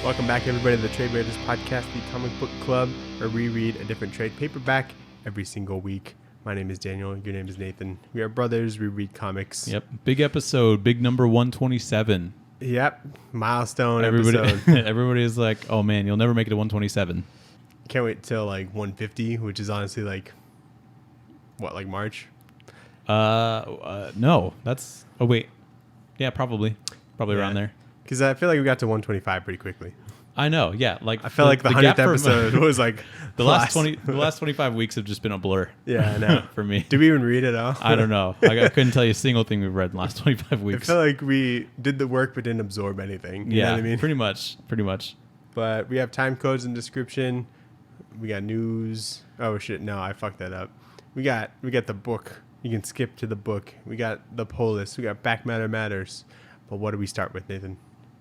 Welcome back, everybody, to the Tradewaiters podcast, the comic book club, where we read a different trade paperback every single week. My name is Daniel. Your name is Nathan. We are brothers. We read comics. Yep. Big episode. Big number 127. Yep. Milestone episode. Everybody is like, oh, man, you'll never make it to 127. Can't wait till like 150, which is honestly like, what, like March? No. That's... Oh, wait. Yeah, probably. Probably around there. Because I feel like we got to 125 pretty quickly. I know, yeah. Like I feel like the 100th episode was like the last 25 weeks have just been a blur. Yeah, I know. For me. Did we even read it all? I don't know. I couldn't tell you a single thing we've read in the last 25 weeks. I feel like we did the work but didn't absorb anything. You know what I mean? Pretty much. But we have time codes in the description. We got news. Oh shit, no, I fucked that up. We got the book. You can skip to the book. We got the poll list. We got Back Matter Matters. But what do we start with, Nathan?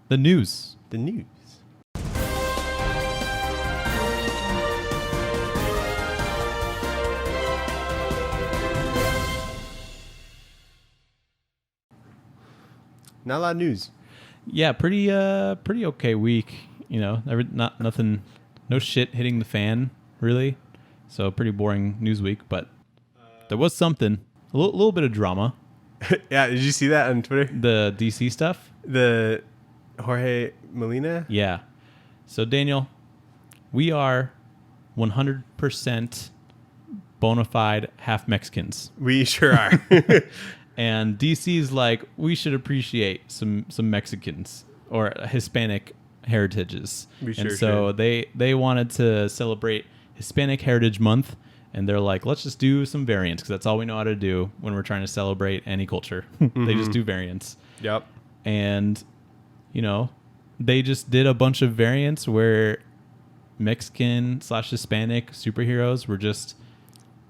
The news. The news. Not a lot of news. Yeah, pretty okay week. You know, nothing, no shit hitting the fan really. So pretty boring news week, but there was something, a little bit of drama. Yeah, did you see that on Twitter? The DC stuff. The Jorge Molina. Yeah. So Daniel, we are 100% bona fide half Mexicans. We sure are. And DC's like, we should appreciate some Mexicans or Hispanic heritages. We sure and so should. they wanted to celebrate Hispanic Heritage Month, and they're like, let's just do some variants because that's all we know how to do when we're trying to celebrate any culture. They just do variants. Yep. And, you know, they just did a bunch of variants where Mexican/Hispanic superheroes were just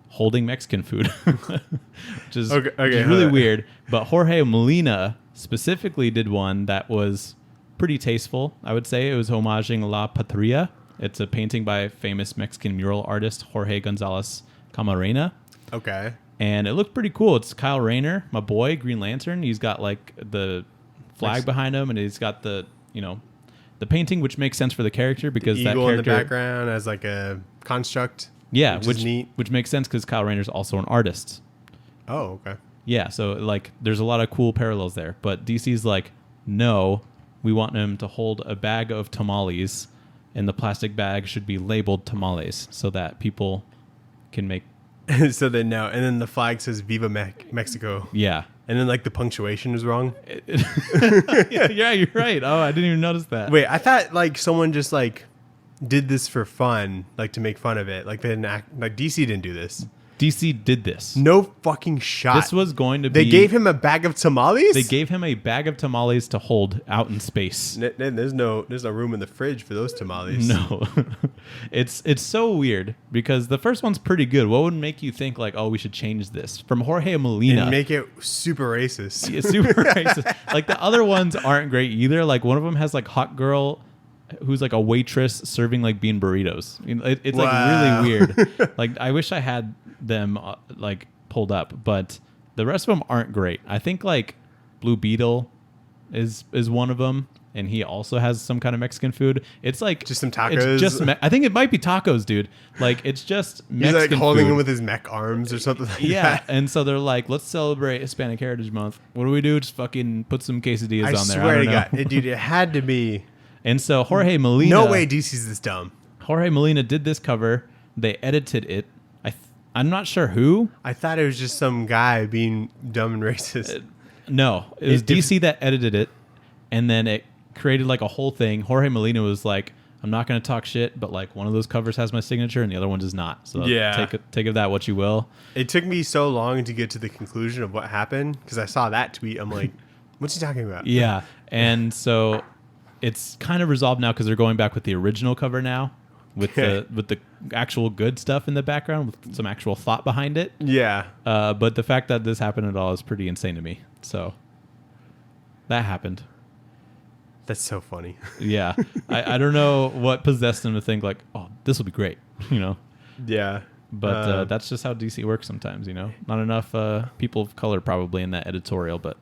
holding Mexican food, which is really weird. But Jorge Molina specifically did one that was pretty tasteful. I would say it was homaging La Patria. It's a painting by famous Mexican mural artist Jorge Gonzalez Camarena. Okay. And it looked pretty cool. It's Kyle Rayner, my boy, Green Lantern. He's got like the flag behind him, and he's got the painting, which makes sense for the character because the that eagle character in the background as like a construct. Yeah, which is neat. Which makes sense because Kyle Rayner's also an artist. Oh, okay. Yeah, so like there's a lot of cool parallels there. But DC's like, no, we want him to hold a bag of tamales, and the plastic bag should be labeled tamales so that people can make. So they know. And then the flag says Viva Mexico. Yeah. And then like the punctuation is wrong. Yeah, you're right. Oh, I didn't even notice that. Wait, I thought like someone just like did this for fun, like to make fun of it. Like they didn't act, like DC didn't do this. DC did this. No fucking shot. This was going to be... They gave him a bag of tamales? They gave him a bag of tamales to hold out in space. There's no room in the fridge for those tamales. No. It's so weird because the first one's pretty good. What would make you think like, oh, we should change this? From Jorge Molina. And make it super racist. Yeah, super racist. Like the other ones aren't great either. Like one of them has like hot girl who's like a waitress serving like bean burritos. It's like really weird. Like I wish I had them like pulled up, but the rest of them aren't great. I think like Blue Beetle is one of them, and he also has some kind of Mexican food. It's like just some tacos. It's just I think it might be tacos, dude. Like it's just Mexican He's like holding food. him with his mech arms or something like that. And so they're like, let's celebrate Hispanic Heritage Month. What do we do? Just fucking put some quesadillas on there. I swear to God, dude, it had to be. And so Jorge Molina... No way DC's this dumb. Jorge Molina did this cover. They edited it. I'm not sure who. I thought it was just some guy being dumb and racist. No, it was DC that edited it. And then it created like a whole thing. Jorge Molina was like, I'm not going to talk shit, but like one of those covers has my signature and the other one does not. So yeah. take of that what you will. It took me so long to get to the conclusion of what happened because I saw that tweet. I'm like, what's he talking about? Yeah. And so... It's kind of resolved now because they're going back with the original cover now, with the actual good stuff in the background, with some actual thought behind it. Yeah. But the fact that this happened at all is pretty insane to me. So that happened. That's so funny. Yeah. I don't know what possessed them to think like, oh, this will be great, you know? Yeah. But that's just how DC works sometimes, you know? Not enough people of color probably in that editorial, but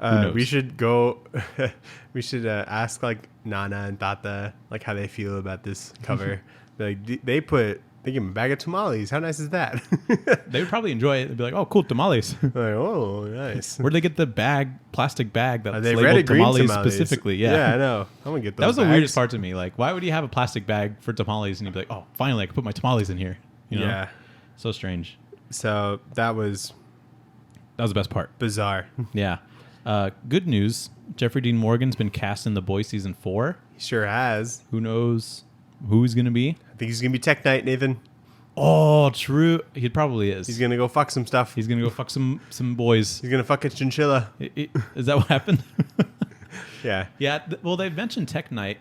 knows? We should go. We should ask like Nana and Tata like how they feel about this cover. Like they give him a bag of tamales. How nice is that? They would probably enjoy it. They'd be like, "Oh, cool tamales." Like, oh, nice. Where'd they get the plastic bag that's They labeled red green tamales specifically? Yeah, I know. I'm gonna get those. That was the bags. weirdest part to me. Like, why would you have a plastic bag for tamales and you'd be like, "Oh, finally, I can put my tamales in here." You know? Yeah. So strange. So that was the best part. bizarre. Yeah. Good news. Jeffrey Dean Morgan's been cast in The Boys season 4. He sure has. Who knows who he's gonna be? I think he's gonna be Tech Knight, Nathan. Oh, true. He probably is. He's gonna go fuck some stuff. He's gonna go fuck some boys. He's gonna fuck a chinchilla. Is that what happened? Yeah. Yeah. Well, they've mentioned Tech Knight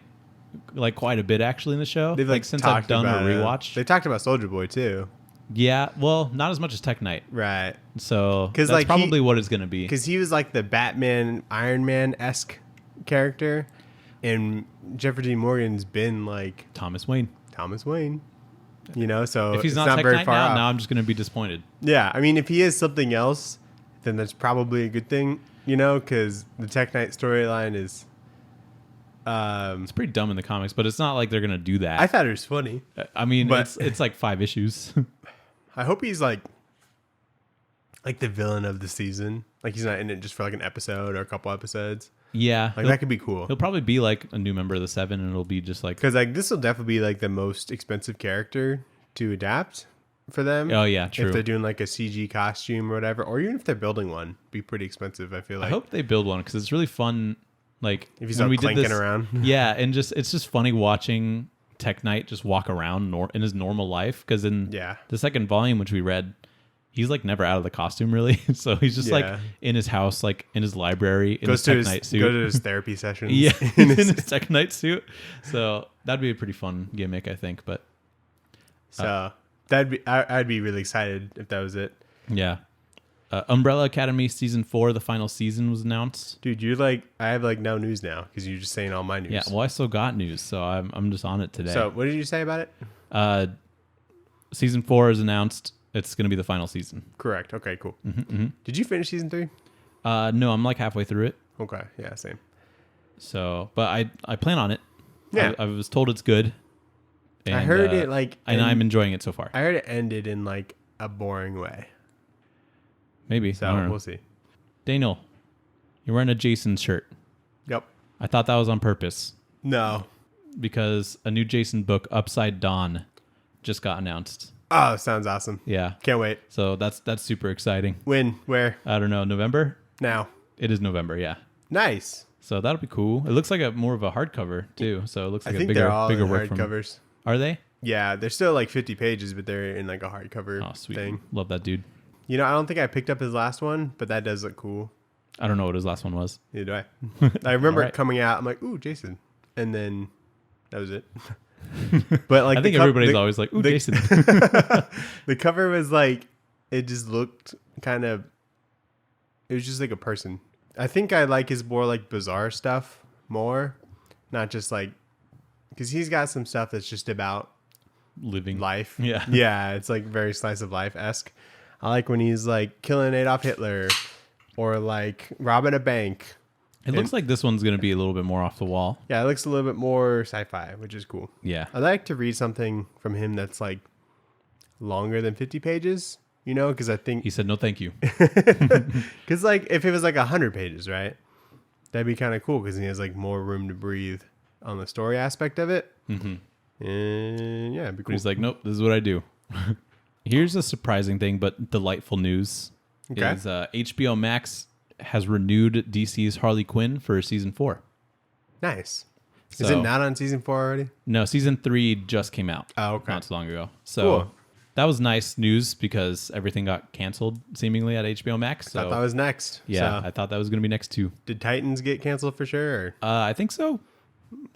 like quite a bit actually in the show. They've like since I've done a rewatch. They talked about Soldier Boy too. Yeah. Well, not as much as Tech Knight. Right. So that's like probably what it's gonna be. Because he was like the Batman, Iron Man-esque character, and Jeffrey Dean Morgan's been like Thomas Wayne. Thomas Wayne. You know, so If he's it's not Tech very Knight far off. now I'm just gonna be disappointed. Yeah, I mean, if he is something else, then that's probably a good thing. You know, because the Tech Knight storyline is. It's pretty dumb in the comics, but it's not like they're gonna do that. I thought it was funny. I mean, but- it's like 5 issues. I hope he's like the villain of the season. Like he's not in it just for like an episode or a couple episodes. Yeah, Like that could be cool. he'll probably be like a new member of the Seven, and it'll be just like, Because like this will definitely be like the most expensive character to adapt for them. oh yeah, true. If they're doing like a CG costume or whatever, or even if they're building one, be pretty expensive. I feel like. I hope they build one because it's really fun. Like If he's when all we did clanking this, around. yeah, and it's just funny watching Tech Knight just walk around in his normal life. Because in Yeah. the second volume, which we read, he's like never out of the costume really. So he's just like Yeah. in his house, like in his library, in Goes his to Tech his Knight suit. go to his therapy sessions. Yeah, in in his- his Tech Knight suit. So that'd be a pretty fun gimmick, I think. But so that'd be I'd be really excited if that was it. yeah, Umbrella Academy season 4, the final season was announced. Dude, you're like I have like no news now because you're just saying all my news. Yeah, well, I still got news, so I'm just on it today. So what did you say about it? Season 4 is announced. It's going to be the final season. Correct. Okay, cool. Mm-hmm. Did you finish season 3? No, I'm like halfway through it. Okay. Yeah, same. So, but I plan on it. Yeah. I was told it's good. And, I heard it like and I'm enjoying it so far. I heard it ended in like a boring way. Maybe. I So don't know. we'll see. Daniel, you're wearing a Jason shirt. Yep. I thought that was on purpose No. because a new Jason book, Upside Dawn, just got announced. Oh, sounds awesome. Yeah. Can't wait. So that's super exciting. When? Where? I don't know. November? Now. It is November, yeah. Nice. So that'll be cool. It looks like a more of a hardcover too. So it looks like I a think bigger they're all in work from. hardcovers. Are they? Yeah, they're still like 50 pages, but they're in like a hardcover Oh, sweet. thing. Love that dude. You know, I don't think I picked up his last one, but that does look cool. I don't know what his last one was. Neither do I. I remember Alright. it coming out. I'm like, ooh, Jason. And then that was it. But like I think everybody's always like, ooh, Jason. The cover was like, it just looked kind of, it was just like a person. I think I like his more like bizarre stuff more, not just like, because he's got some stuff that's just about Living life. Yeah. Yeah, it's like very slice of life esque. I like when he's like killing Adolf Hitler or like robbing a bank. It looks like this one's going to be a little bit more off the wall. Yeah, it looks a little bit more sci-fi, which is cool. Yeah. I like to read something from him that's like longer than 50 pages, you know, because I think He said, no, thank you. because like if it was like 100 pages, right, that'd be kind of cool because he has like more room to breathe on the story aspect of it. Mm-hmm. And yeah, it'd be But cool. he's like, nope, this is what I do. Here's a surprising thing, but delightful news. Okay. Is HBO Max has renewed DC's Harley Quinn for season 4. Nice. Is So- it not on season 4 already? No, season 3 just came out. Oh, okay. Not too long ago. So Cool. that was nice news because everything got canceled seemingly at HBO Max. So Thought that was next. yeah, So, I thought that was going to be next too. did Titans get canceled for sure? Or? I think so.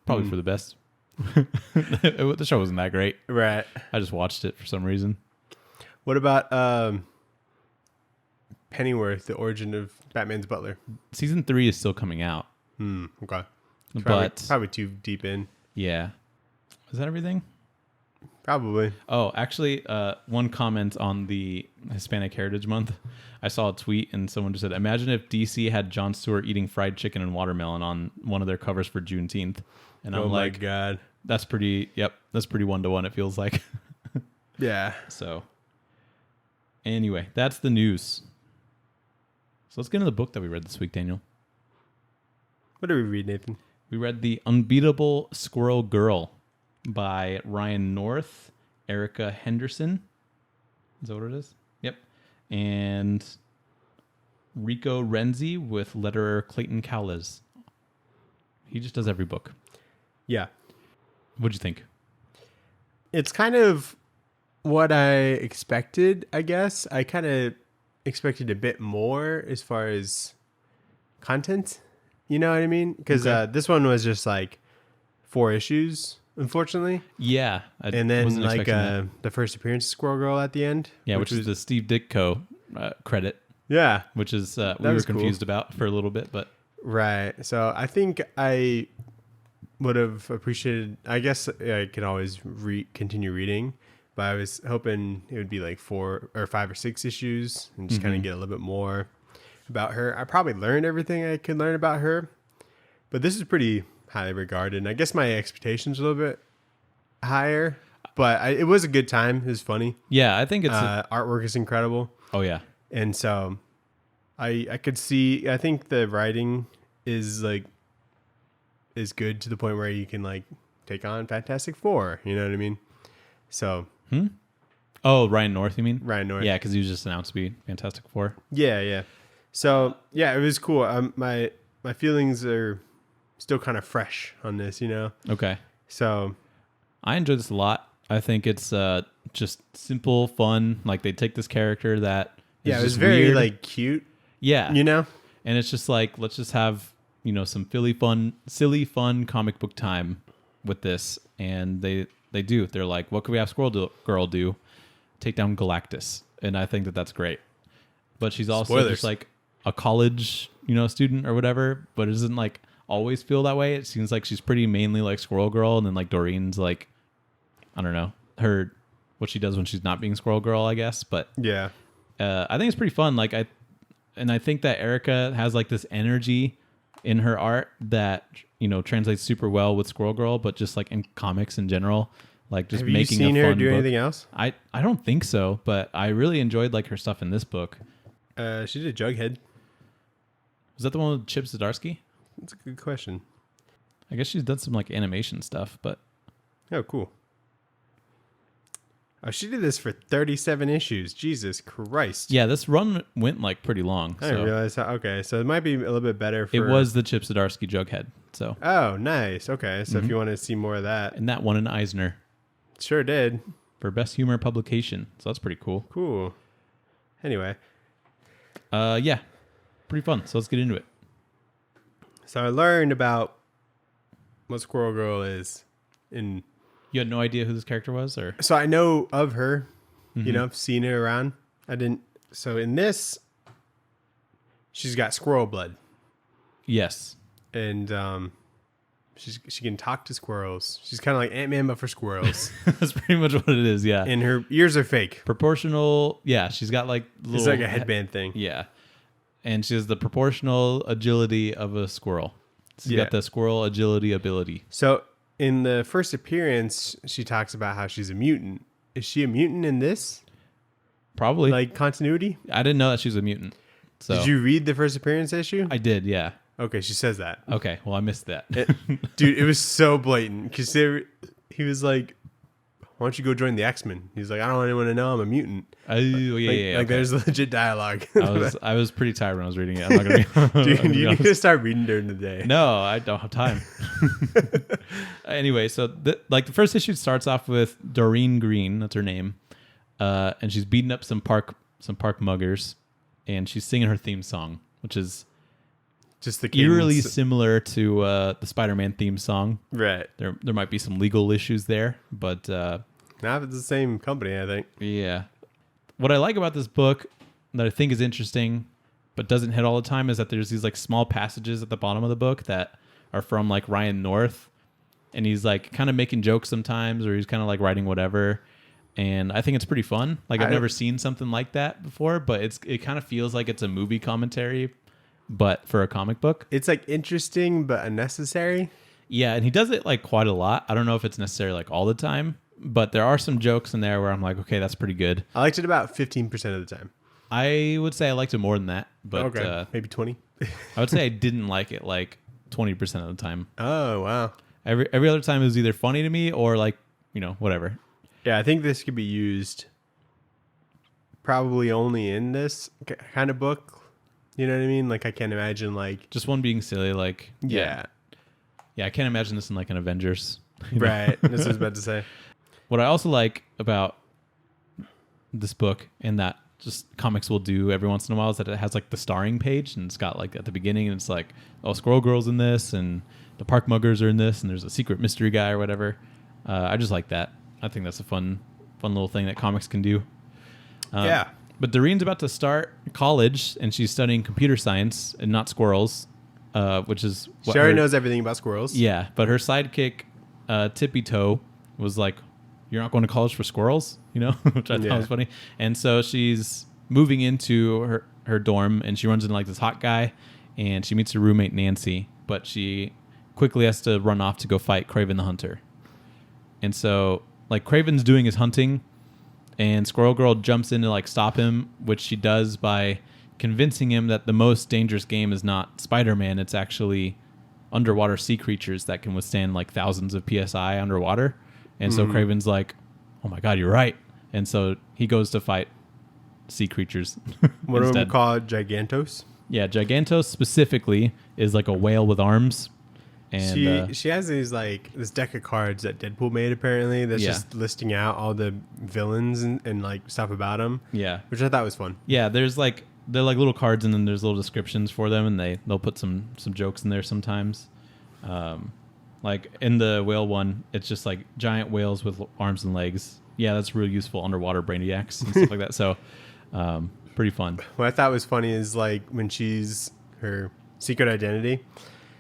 Probably for the best. The show wasn't that great. Right. I just watched it for some reason. What about Pennyworth, the origin of Batman's butler? Season 3 is still coming out. Okay. But Probably too deep in. yeah. Is that everything? Probably. Oh, actually, one comment on the Hispanic Heritage Month. I saw a tweet and someone just said, imagine if DC had Jon Stewart eating fried chicken and watermelon on one of their covers for Juneteenth. And I'm like, my God. that's pretty 1-to-1, it feels like. Yeah. So, anyway, that's the news. So let's get into the book that we read this week, Daniel. What did we read, Nathan? We read The Unbeatable Squirrel Girl by Ryan North, Erica Henderson. Is that what it is? Yep. And Rico Renzi with letterer Clayton Cowles. He just does every book. Yeah. What'd you think? It's kind of what I expected, I guess. I kind of expected a bit more as far as content. You know what I mean? Because this one was just like 4 issues, unfortunately. Yeah. And then like the first appearance of Squirrel Girl at the end. Yeah, which is the Steve Ditko credit. Yeah. Which is we were confused about for a little bit, but... Right. So I think I would have appreciated... I guess I could always continue reading, but I was hoping it would be like 4 or 5 or 6 issues and just kind of get a little bit more about her. I probably learned everything I could learn about her, but this is pretty highly regarded. And I guess my expectations are a little bit higher, but it was a good time. It was funny. Yeah, I think it's... artwork is incredible. Oh, yeah. And so I could see... I think the writing is good to the point where you can like take on Fantastic Four. You know what I mean? So... Oh, Ryan North, you mean? Ryan North. Yeah, because he was just announced to be Fantastic Four. Yeah. So, yeah, it was cool. My feelings are still kind of fresh on this, you know? Okay. So... I enjoyed this a lot. I think it's just simple, fun. Like, they take this character that is it was just very, weird. like, cute. Yeah. You know? And it's just like, let's just have, some silly fun comic book time with this. And they do. They're like, what could we have Squirrel Girl do? Take down Galactus. And I think that that's great. But she's also just like a college, student or whatever. But it doesn't like always feel that way. It seems like she's pretty mainly like Squirrel Girl. And then like Doreen's like, I don't know, what she does when she's not being Squirrel Girl, I guess. But yeah, I think it's pretty fun. Like I think that Erica has like this energy in her art that translates super well with Squirrel Girl, but just like in comics in general, like just making a fun book. Have you seen her do anything else? I don't think so, but I really enjoyed like her stuff in this book. She did Jughead. Was that the one with Chip Zdarsky? That's a good question. I guess she's done some like animation stuff, but oh, cool. Oh, she did this for 37 issues. Jesus Christ. Yeah, this run went like pretty long. I didn't realize how. Okay, so it might be a little bit better for... It was the Chip Zdarsky Jughead. So. Oh, nice. Okay, so if you want to see more of that. And that won an Eisner. Sure did. For Best Humor Publication. So that's pretty cool. Cool. Anyway. Yeah. Pretty fun. So let's get into it. So I learned about what Squirrel Girl is in... You had no idea who this character was, or? So I know of her, I've seen her around. I didn't. So in this, she's got squirrel blood. Yes. And she can talk to squirrels. She's kind of like Ant-Man, but for squirrels. That's pretty much what it is, yeah. And her ears are fake. Proportional, yeah. She's got like little... It's like a headband thing. Yeah. And she has the proportional agility of a squirrel. She's got the squirrel agility ability. So... in the first appearance, she talks about how she's a mutant. Is she a mutant in this? Probably. Like continuity? I didn't know that she was a mutant. So. Did you read the first appearance issue? I did, yeah. Okay, she says that. Okay, well, I missed that. Dude, it was so blatant. Because he was like, why don't you go join the X-Men? He's like, I don't want anyone to know I'm a mutant. Oh, yeah. Like, there's legit dialogue. I was pretty tired when I was reading it. I'm not gonna be... Dude, you need to start reading during the day. No, I don't have time. Anyway, so the first issue starts off with Doreen Green, that's her name, and she's beating up some park muggers, and she's singing her theme song, which is just the eerily similar to the Spiderman theme song. Right. There might be some legal issues there, but now it's the same company, I think. Yeah. What I like about this book that I think is interesting, but doesn't hit all the time, is that there's these like small passages at the bottom of the book that are from like Ryan North. and he's like kind of making jokes sometimes, or he's kind of like writing whatever. And I think it's pretty fun. Like I've never seen something like that before, but it kind of feels like it's a movie commentary, but for a comic book. It's like interesting but unnecessary. Yeah, and he does it like quite a lot. I don't know if it's necessarily like all the time, but there are some jokes in there where I'm like, okay, that's pretty good. I liked it about 15% of the time. I would say I liked it more than that, but okay, maybe 20. I would say I didn't like it like 20% of the time. Oh, wow. Every other time it was either funny to me or like, whatever. Yeah, I think this could be used probably only in this kind of book. You know what I mean? Like I can't imagine like just one being silly. Like yeah, I can't imagine this in like an Avengers. Right. That's what I was about to say. What I also like about this book, and that just comics will do every once in a while, is that it has like the starring page, and it's got like at the beginning, and it's like, oh, Squirrel Girl's in this, and the Park Muggers are in this, and there's a secret mystery guy or whatever. I just like that. I think that's a fun little thing that comics can do. Yeah. But Doreen's about to start college, and she's studying computer science and not squirrels, which is what she already knows everything about squirrels. Yeah, but her sidekick, Tippy Toe, was like, "You're not going to college for squirrels," which I thought was funny. And so she's moving into her dorm, and she runs into like this hot guy, and she meets her roommate Nancy, but she quickly has to run off to go fight Kraven the Hunter. And so like Kraven's doing his hunting, and Squirrel Girl jumps in to like stop him, which she does by convincing him that the most dangerous game is not Spiderman, it's actually underwater sea creatures that can withstand like thousands of PSI underwater. And so Kraven's like, "Oh my God, you're right." And so he goes to fight sea creatures. What are them called? Gigantos? Yeah, Gigantos specifically is like a whale with arms. And she has these like this deck of cards that Deadpool made apparently that's just listing out all the villains and like stuff about them. Yeah, which I thought was fun. Yeah, they're like little cards, and then there's little descriptions for them, and they'll put some jokes in there sometimes. Like in the whale one, it's just like giant whales with arms and legs. Yeah, that's real useful underwater brainiacs and stuff like that. So pretty fun. What I thought was funny is like when she's her secret identity,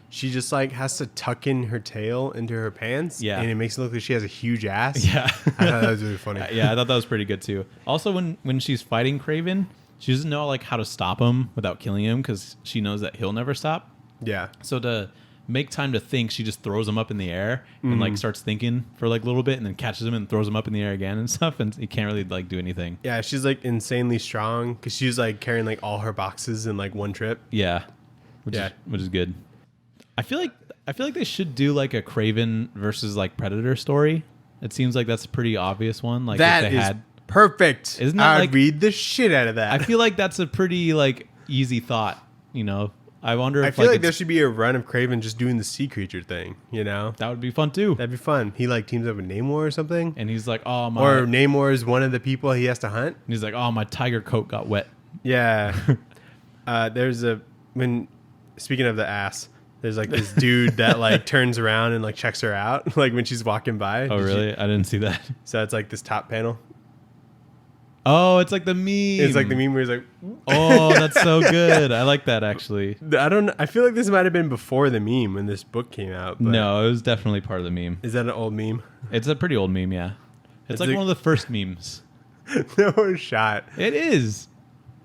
she just like has to tuck in her tail into her pants. Yeah. And it makes it look like she has a huge ass. Yeah. I thought that was really funny. Yeah, I thought that was pretty good too. Also, when she's fighting Kraven, she doesn't know like how to stop him without killing him because she knows that he'll never stop. Yeah. So to make time to think, she just throws him up in the air and like starts thinking for like a little bit, and then catches him and throws him up in the air again and stuff, and he can't really like do anything. Yeah, she's like insanely strong because she's like carrying like all her boxes in like one trip. Yeah. Which is good. I feel like they should do like a Kraven versus like Predator story. It seems like that's a pretty obvious one. Like that if they is perfect. Isn't that I'd read the shit out of that. I feel like that's a pretty like easy thought. I wonder if I feel like there should be a run of Kraven just doing the sea creature thing. That would be fun too. That'd be fun. He like teams up with Namor or something, and he's like, "Oh my!" Or Namor is one of the people he has to hunt. And he's like, "Oh, my tiger coat got wet." Yeah. Speaking of the ass. There's like this dude that like turns around and like checks her out like when she's walking by. Oh, really? I didn't see that. So it's like this top panel. Oh, it's like the meme. It's like the meme where he's like, "Oh, that's so good." I like that actually. I feel like this might have been before the meme when this book came out. But no, it was definitely part of the meme. Is that an old meme? It's a pretty old meme, yeah. It's like one of the first memes. No shot. It is.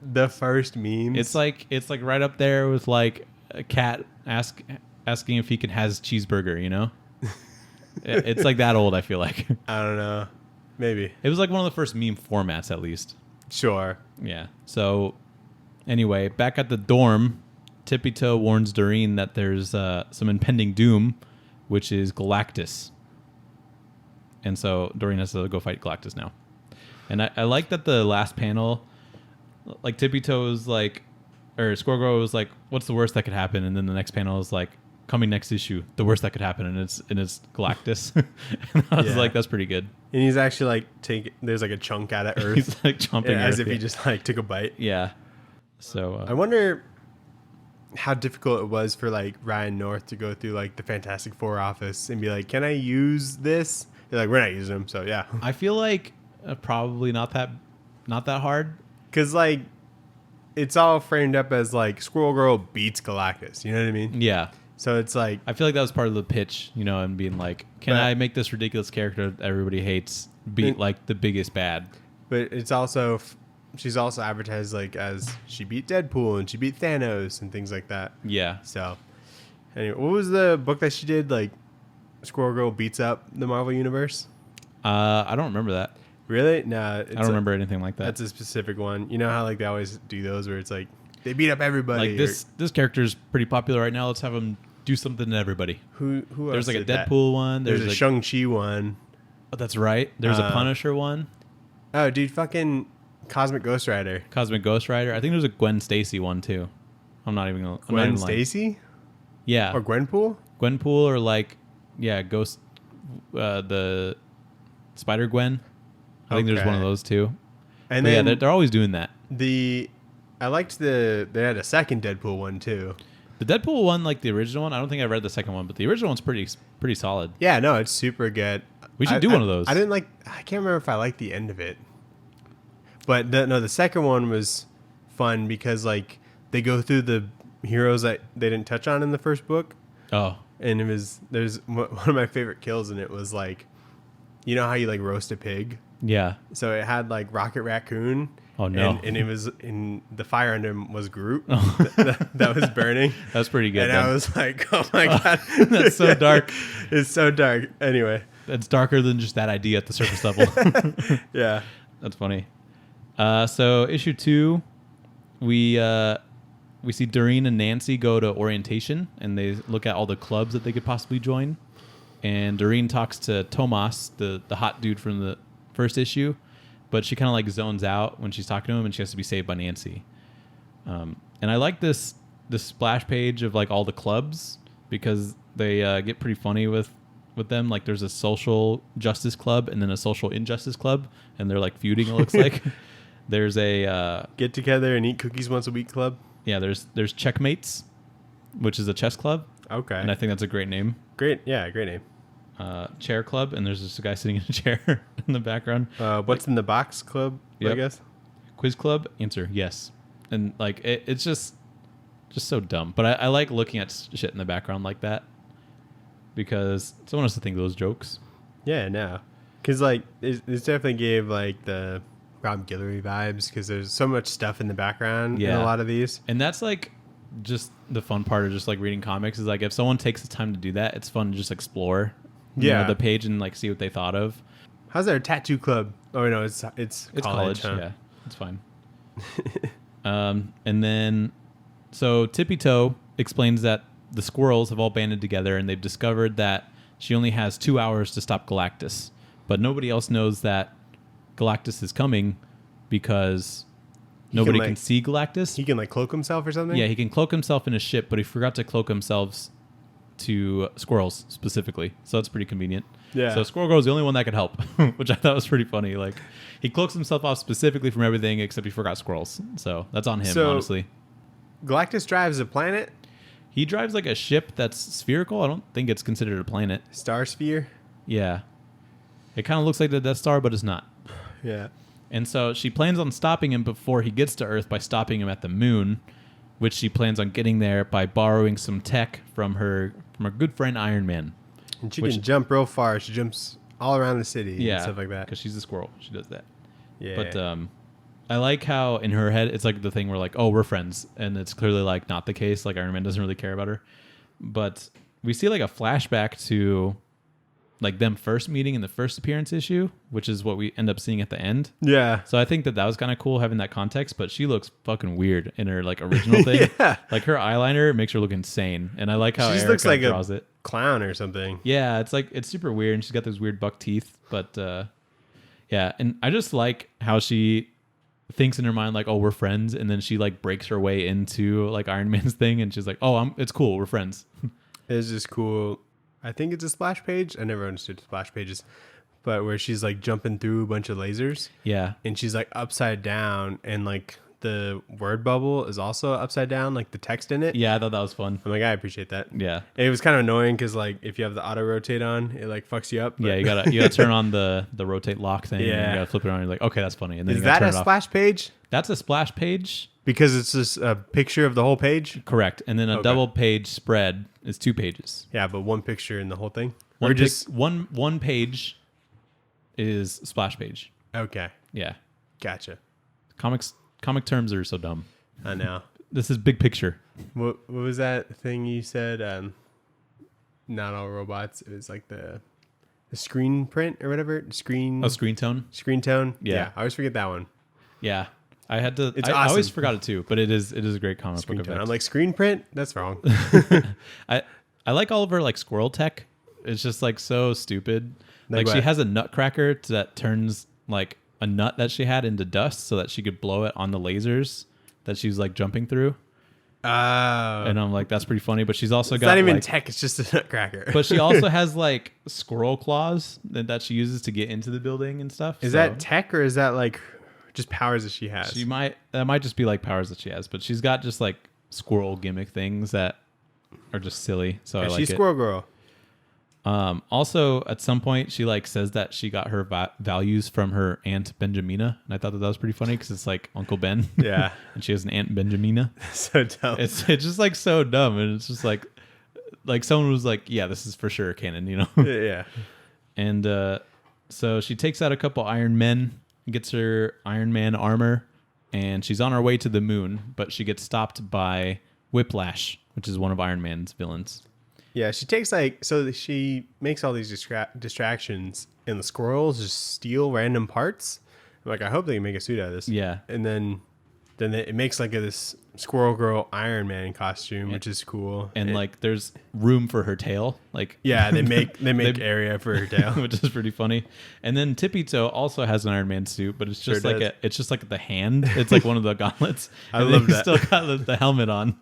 The first memes. It's like right up there with like a cat asking if he can has cheeseburger, It's like that old, I feel like. I don't know. Maybe. It was like one of the first meme formats, at least. Sure. Yeah. So anyway, back at the dorm, Tippy Toe warns Doreen that there's some impending doom, which is Galactus. And so Doreen has to go fight Galactus now. And I like that the last panel, like Tippy Toe was like, or Squirrel Girl was like, "What's the worst that could happen?" And then the next panel is like, "Coming next issue, the worst that could happen," and it's Galactus. And I was like, that's pretty good. And he's actually like there's like a chunk out of Earth. He's like chomping as if he just like took a bite. Yeah. So I wonder how difficult it was for like Ryan North to go through like the Fantastic Four office and be like, "Can I use this?" They're like, "We're not using them." So yeah. I feel like probably not that hard. Because like it's all framed up as like Squirrel Girl beats Galactus. You know what I mean? Yeah. So it's like, I feel like that was part of the pitch, you know, and being like, can I make this ridiculous character that everybody hates beat like the biggest bad? but it's also, she's also advertised like as she beat Deadpool and she beat Thanos and things like that. Yeah. So anyway, what was the book that she did? Like Squirrel Girl beats up the Marvel Universe? I don't remember that. Really? No. I don't remember anything like that. That's a specific one. You know how like they always do those where it's like they beat up everybody. Like this character's pretty popular right now. Let's have him do something to everybody. Who else? There's like a did that? Deadpool one. There's a like, Shang-Chi one. Oh, that's right. There's a Punisher one. Oh, dude, fucking Cosmic Ghost Rider. Cosmic Ghost Rider. I think there's a Gwen Stacy one too. I'm not even gonna. Gwen Stacy? Yeah. Or Gwenpool? Gwenpool or like, yeah, Ghost, the Spider Gwen. I think there's one of those too. And but then yeah, they're always doing that. I liked they had a second Deadpool one too. The Deadpool one, like the original one, I don't think I read the second one, but the original one's pretty solid. Yeah, no, it's super good. We should do one of those. I can't remember if I liked the end of it. But the second one was fun because like they go through the heroes that they didn't touch on in the first book. Oh. And there's one of my favorite kills in it was like, you know how you like roast a pig? Yeah. So it had like Rocket Raccoon. Oh no! And it was in the fire under him was Groot that was burning. That's pretty good. And then. I was like, oh my god, that's so dark. It's so dark. Anyway, that's darker than just that idea at the surface level. Yeah, that's funny. So issue 2, we see Doreen and Nancy go to orientation, and they look at all the clubs that they could possibly join. And Doreen talks to Tomas, the hot dude from the first issue. But she kind of like zones out when she's talking to him, and she has to be saved by Nancy. And I like this splash page of like all the clubs because they get pretty funny with them. Like there's a social justice club and then a social injustice club, and they're like feuding. It looks like there's a get together and eat cookies once a week club. Yeah, there's Checkmates, which is a chess club. Okay, and I think that's a great name. Great name. Chair club, and there's just a guy sitting in a chair in the background. What's in the box club? Yep. I guess. Quiz club. Answer yes. And like it's just so dumb. But I like looking at shit in the background like that because someone has to think of those jokes. Yeah, no, because like it definitely gave like the Rob Guillory vibes because there's so much stuff in the background in a lot of these, and that's like just the fun part of just like reading comics is like if someone takes the time to do that, it's fun to just explore. You know, the page and like see what they thought of. How's their tattoo club? Oh no, it's college. Huh? Yeah, it's fine. And then so Tippy Toe explains that the squirrels have all banded together and they've discovered that she only has 2 hours to stop Galactus, but nobody else knows that Galactus is coming because nobody can see Galactus. He can like cloak himself or something. Yeah, he can cloak himself in a ship, but he forgot to cloak himself to squirrels specifically, so that's pretty convenient. Yeah. So Squirrel Girl is the only one that could help, which I thought was pretty funny. Like he cloaks himself off specifically from everything except he forgot squirrels, so that's on him. Honestly, Galactus drives a planet. He drives like a ship that's spherical. I don't think it's considered a planet. Star sphere. Yeah, it kind of looks like the Death Star, but it's not. Yeah. And so she plans on stopping him before he gets to Earth by stopping him at the moon, which she plans on getting there by borrowing some tech from her good friend Iron Man. And she can jump real far. She jumps all around the city and stuff like that. Because she's a squirrel. She does that. Yeah. But I like how in her head, it's like the thing where like, oh, we're friends. And it's clearly like not the case. Like Iron Man doesn't really care about her. But we see like a flashback to like them first meeting in the first appearance issue, which is what we end up seeing at the end. Yeah. So I think that was kind of cool having that context, but she looks fucking weird in her like original thing. Yeah. Like her eyeliner makes her look insane. And I like how she Erica looks like draws a clown or something. Yeah. It's super weird. And she's got those weird buck teeth, but yeah. And I just like how she thinks in her mind, like, oh, we're friends. And then she like breaks her way into like Iron Man's thing. And she's like, oh, it's cool. We're friends. It's just cool. I think it's a splash page. I never understood splash pages, but where she's like jumping through a bunch of lasers. Yeah. And she's like upside down and like the word bubble is also upside down, like the text in it. Yeah, I thought that was fun. I'm like, I appreciate that. Yeah. It was kind of annoying because like if you have the auto rotate on, it like fucks you up. Yeah, you gotta turn on the rotate lock thing. Yeah. And you gotta flip it on. And you're like, okay, that's funny. And then is that a splash page? That's a splash page. Because it's just a picture of the whole page? Correct. And then a double page spread It's 2 pages. Yeah, but one picture in the whole thing? One or just... one page is splash page. Okay. Yeah. Gotcha. Comic terms are so dumb. I know. This is big picture. What was that thing you said? Not all robots. It was like the screen print or whatever. Screen tone? Screen tone? Yeah. I always forget that one. Yeah. I had to. It's I awesome. always forgot it too, but it is a great comic Screen book. tone. Effect. I'm like, screen print? That's wrong. I like all of her like squirrel tech. It's just like so stupid. Like she what? has a nutcracker that turns like a nut that she had into dust so that she could blow it on the lasers that she's like jumping through. And I'm like, that's pretty funny. But she's also it's got not even like, tech. It's just a nutcracker. but she also has like squirrel claws that she uses to get into the building and stuff. Is that tech or is that like just powers that she has? That might just be like powers that she has, but she's got just like squirrel gimmick things that are just silly. So I like she's it. Squirrel Girl. Also, at some point, she like says that she got her values from her aunt Benjamina, and I thought that was pretty funny because it's like Uncle Ben. Yeah, and she has an aunt Benjamina. So dumb. It's just like so dumb, and it's just like someone was like, "Yeah, this is for sure canon," you know? Yeah. And so she takes out a couple Iron Men, gets her Iron Man armor, and she's on her way to the moon, but she gets stopped by Whiplash, which is one of Iron Man's villains. Yeah, she takes she makes all these distractions, and the squirrels just steal random parts. I'm like, I hope they can make a suit out of this. Yeah, and then it makes like this Squirrel Girl Iron Man costume, which is cool. And like, there's room for her tail. Like, yeah, they make area for her tail, which is pretty funny. And then Tippy Toe also has an Iron Man suit, but it's just it's just like the hand. It's like one of the gauntlets. I love that. Still got the helmet on.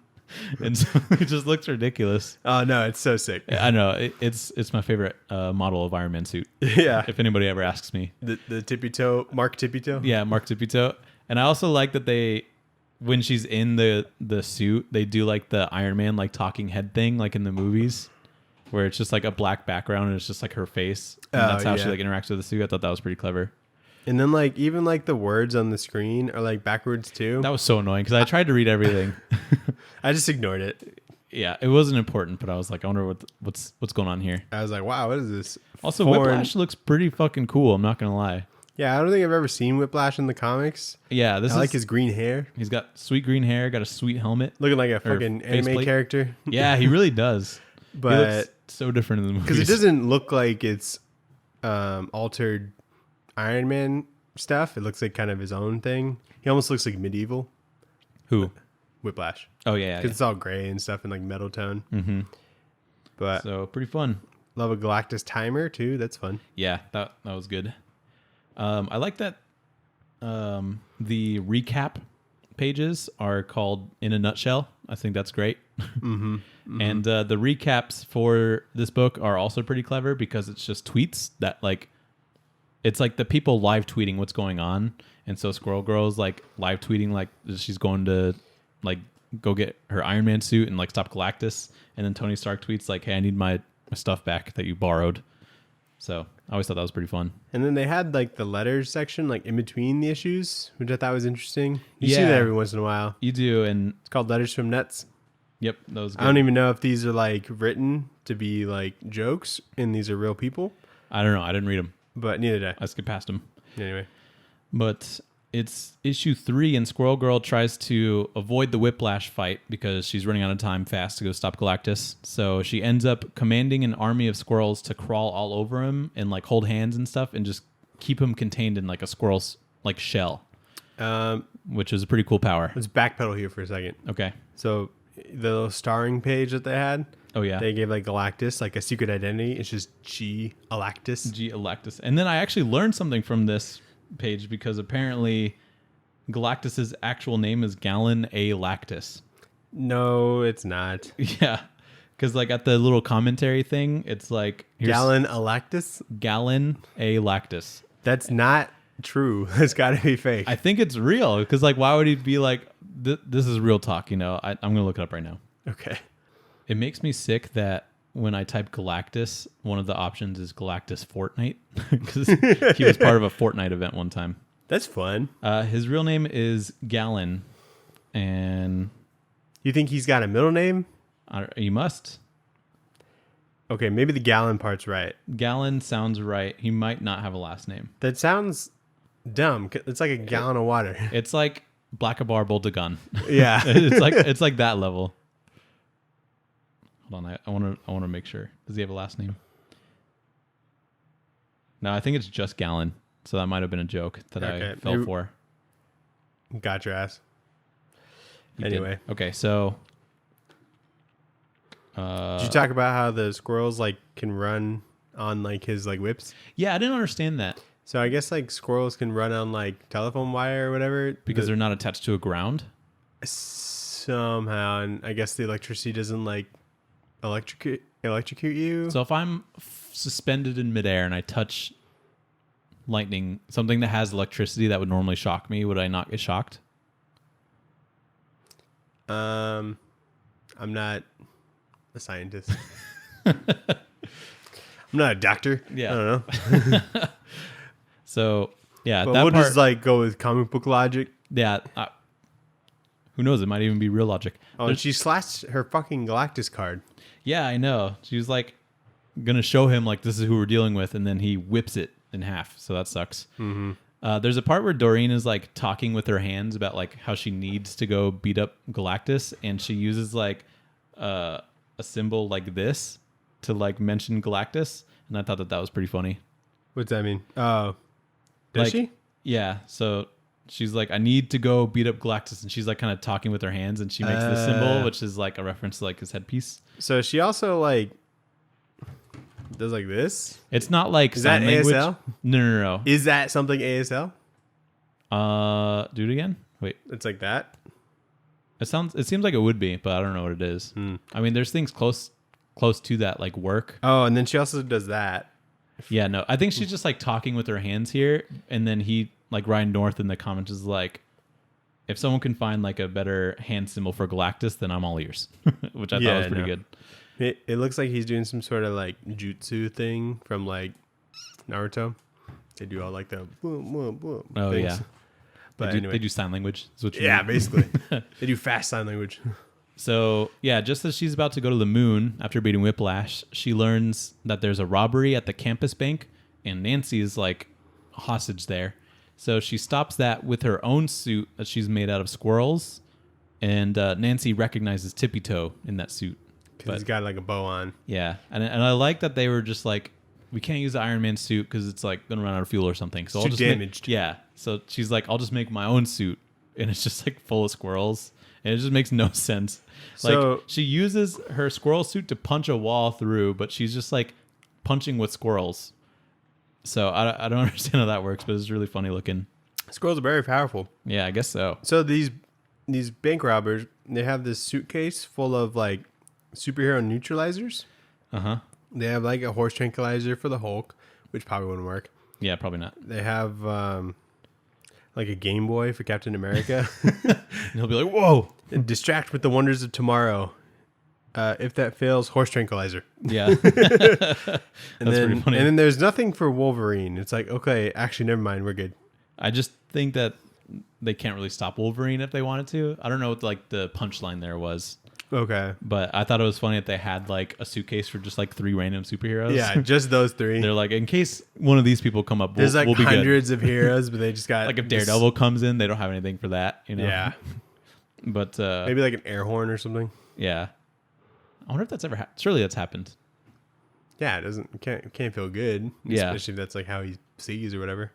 And so it just looks ridiculous. Oh no, it's so sick. I know it's my favorite model of Iron Man suit. Yeah. If anybody ever asks me, the Tippy Toe, Mark Tippy Toe. Yeah, Mark Tippy Toe. And I also like that when she's in the suit, they do like the Iron Man like talking head thing, like in the movies, where it's just like a black background and it's just like her face. And that's how she like interacts with the suit. I thought that was pretty clever. And then like even like the words on the screen are like backwards too. That was so annoying because I tried to read everything. I just ignored it. Yeah, it wasn't important, but I was like, I wonder what's going on here. I was like, wow, what is this? Also, Whiplash looks pretty fucking cool. I'm not gonna lie. Yeah, I don't think I've ever seen Whiplash in the comics. Yeah, I like his green hair. He's got sweet green hair, got a sweet helmet, looking like a fucking anime character. Yeah, he really does. But he looks so different in the movies because it doesn't look like it's altered Iron Man stuff. It looks like kind of his own thing. He almost looks like medieval. Who? Whiplash. Oh yeah, because it's all gray and stuff and like metal tone. Mm-hmm. But so pretty fun. Love a Galactus timer too. That's fun. Yeah, that was good. I like that the recap pages are called In a Nutshell. I think that's great. Mm-hmm. Mm-hmm. And the recaps for this book are also pretty clever because it's just tweets that like it's like the people live tweeting what's going on. And so Squirrel Girl's like live tweeting like she's going to like go get her Iron Man suit and like stop Galactus. And then Tony Stark tweets like, hey, I need my stuff back that you borrowed. So I always thought that was pretty fun. And then they had like the letters section like in between the issues, which I thought was interesting. You see that every once in a while. You do. And it's called Letters from Nuts. Yep. That was good. I don't even know if these are like written to be like jokes and these are real people. I don't know. I didn't read them. But neither did I. I skipped past them. Anyway. But it's issue 3 and Squirrel Girl tries to avoid the Whiplash fight because she's running out of time fast to go stop Galactus. So she ends up commanding an army of squirrels to crawl all over him and like hold hands and stuff and just keep him contained in like a squirrel's like shell, which is a pretty cool power. Let's backpedal here for a second. Okay. So the little starring page that they had. Oh, yeah. They gave like Galactus like a secret identity. It's just Galactus. Galactus. And then I actually learned something from this page because apparently Galactus's actual name is Gallon A. Lactus. No, it's not. Yeah. Because like at the little commentary thing, it's like... Gallon A. Lactus? Gallon A. Lactus. That's not true. It's got to be fake. I think it's real because like why would he be like, this is real talk, you know? I'm going to look it up right now. Okay. It makes me sick that when I type Galactus, one of the options is Galactus Fortnite because he was part of a Fortnite event one time. That's fun. His real name is Gallon, and you think he's got a middle name? He must. Okay, maybe the Gallon part's right. Gallon sounds right. He might not have a last name. That sounds dumb. It's like a gallon of water. It's like Blackabar Boltagun. Yeah. it's like that level. Hold on, I want to make sure. Does he have a last name? No, I think it's just Gallon. So that might have been a joke that I fell for. Got your ass. You anyway. did. Okay, so did you talk about how the squirrels like can run on like his like whips? Yeah, I didn't understand that. So I guess like squirrels can run on like telephone wire or whatever Because they're not attached to a ground? Somehow, and I guess the electricity doesn't like electrocute you. So if I'm suspended in midair and I touch lightning, something that has electricity that would normally shock me, would I not get shocked? I'm not a scientist. I'm not a doctor. Yeah. I don't know. So yeah, But that we'll part, just like go with comic book logic. yeah. Who knows? It might even be real logic. Oh, and she slashed her fucking Galactus card. Yeah, I know. She was like gonna show him like this is who we're dealing with, and then he whips it in half. So that sucks. Mm-hmm. There's a part where Doreen is like talking with her hands about like how she needs to go beat up Galactus, and she uses like a symbol like this to like mention Galactus, and I thought that was pretty funny. What's that mean? Oh, does Like, she? Yeah. So she's like, I need to go beat up Galactus, and she's like kind of talking with her hands, and she makes this symbol, which is like a reference to like his headpiece. So she also like does like this. It's not like Is that sign language. ASL? No. Is that something ASL? Do it again. Wait. It's like that. It seems like it would be, but I don't know what it is. I mean, there's things close to that like work. Oh, and then she also does that. Yeah, no. I think she's just like talking with her hands here, and then he like Ryan North in the comments is like, if someone can find like a better hand symbol for Galactus, then I'm all ears, which I thought was pretty good. It looks like he's doing some sort of like jutsu thing from like Naruto. They do all like the boom, boom, boom. Oh things. yeah, But they anyway, do sign language. Is what you yeah, mean. basically they do fast sign language. So yeah, just as she's about to go to the moon after beating Whiplash, she learns that there's a robbery at the campus bank, and Nancy is like a hostage there. So she stops that with her own suit that she's made out of squirrels, and Nancy recognizes Tippy Toe in that suit. Because he's got like a bow on. Yeah, and I like that they were just like, we can't use the Iron Man suit because it's like gonna run out of fuel or something. So It's I'll too just damaged. yeah. So she's like, I'll just make my own suit, and it's just like full of squirrels, and it just makes no sense. So- Like she uses her squirrel suit to punch a wall through, but she's just like punching with squirrels. So I don't understand how that works, but it's really funny looking. Squirrels are very powerful. Yeah, I guess so. So these bank robbers, they have this suitcase full of like superhero neutralizers. Uh-huh. They have like a horse tranquilizer for the Hulk, which probably wouldn't work. Yeah, probably not. They have like a Game Boy for Captain America. And he'll be like, whoa. And distract with the wonders of tomorrow. If that fails, horse tranquilizer. Yeah. And That's then, pretty funny. And then there's nothing for Wolverine. It's like, okay, actually, never mind. We're good. I just think that they can't really stop Wolverine if they wanted to. I don't know what like the punchline there was, Okay. but I thought it was funny that they had like a suitcase for just like 3 random superheroes. Yeah, just those three. They're like, in case one of these people come up, There's like we'll be good. hundreds of heroes, but they just got Like if Daredevil comes in, they don't have anything for that, you know? Yeah. But Maybe like an air horn or something. yeah. I wonder if that's ever surely that's happened. Yeah, it can't feel good. Yeah. Especially if that's like how he sees or whatever.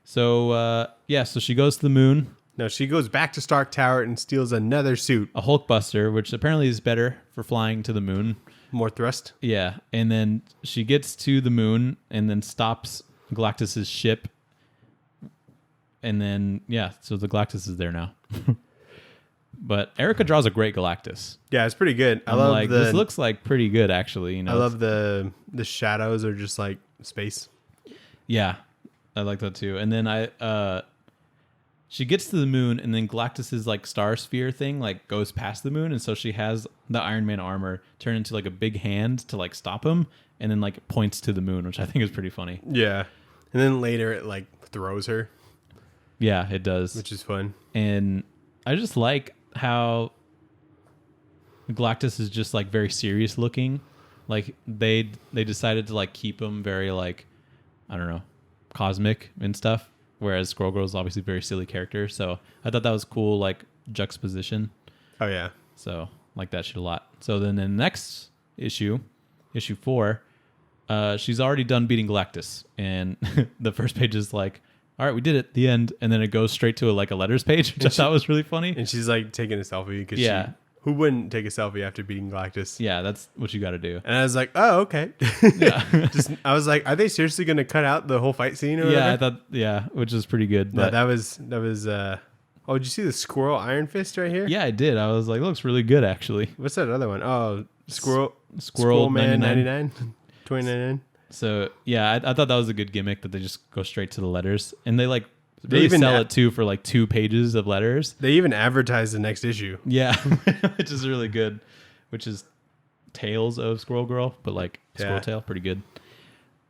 So so she goes to the moon, No, she goes back to Stark Tower and steals another suit. a Hulkbuster, which apparently is better for flying to the moon. More thrust. Yeah, and then she gets to the moon and then stops Galactus's ship. And then so the Galactus is there now. But Erica draws a great Galactus. Yeah, it's pretty good. I I'm love like, this looks like pretty good actually, you know. I love the shadows are just like space. Yeah. I like that too. And then she gets to the moon, and then Galactus's like star sphere thing like goes past the moon, and so she has the Iron Man armor turn into like a big hand to like stop him, and then like points to the moon, which I think is pretty funny. Yeah. And then later it like throws her, Yeah, it does. which is fun. And I just like how Galactus is just like very serious looking, Like they decided to like keep him very like, I don't know, cosmic and stuff. Whereas Squirrel Girl is obviously a very silly character. So I thought that was cool, like juxtaposition. Oh yeah. So like that shit a lot. So then in the next issue 4, she's already done beating Galactus, and the first page is like, all right, we did it, the end, and then it goes straight to a letters page, which I thought was really funny. And she's like taking a selfie because who wouldn't take a selfie after beating Galactus? Yeah, that's what you got to do. And I was like, oh, okay. Yeah. I was like, are they seriously going to cut out the whole fight scene? Or whatever? I thought, which is pretty good. No, But that was. Oh, did you see the squirrel Iron Fist right here? yeah, I did. I was like, it looks really good, actually. What's that other one? Oh, Squirrel Man 99. 2099. So yeah, I thought that was a good gimmick that they just go straight to the letters, and they like really even sell it too for like 2 pages of letters. They even advertise the next issue. Yeah, which is really good. Which is Tales of Squirrel Girl, but like Squirrel Tail, pretty good.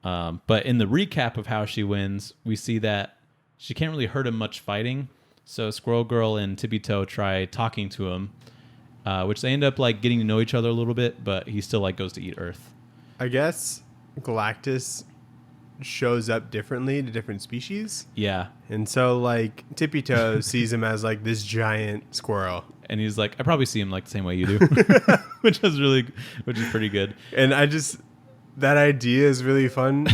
But in the recap of how she wins, we see that she can't really hurt him much fighting. So Squirrel Girl and Tippy Toe try talking to him, which they end up like getting to know each other a little bit, but he still like goes to eat Earth. I guess Galactus shows up differently to different species. Yeah. And so like Tippy Toe sees him as like this giant squirrel. And he's like, I probably see him like the same way you do, which is pretty good. And that idea is really fun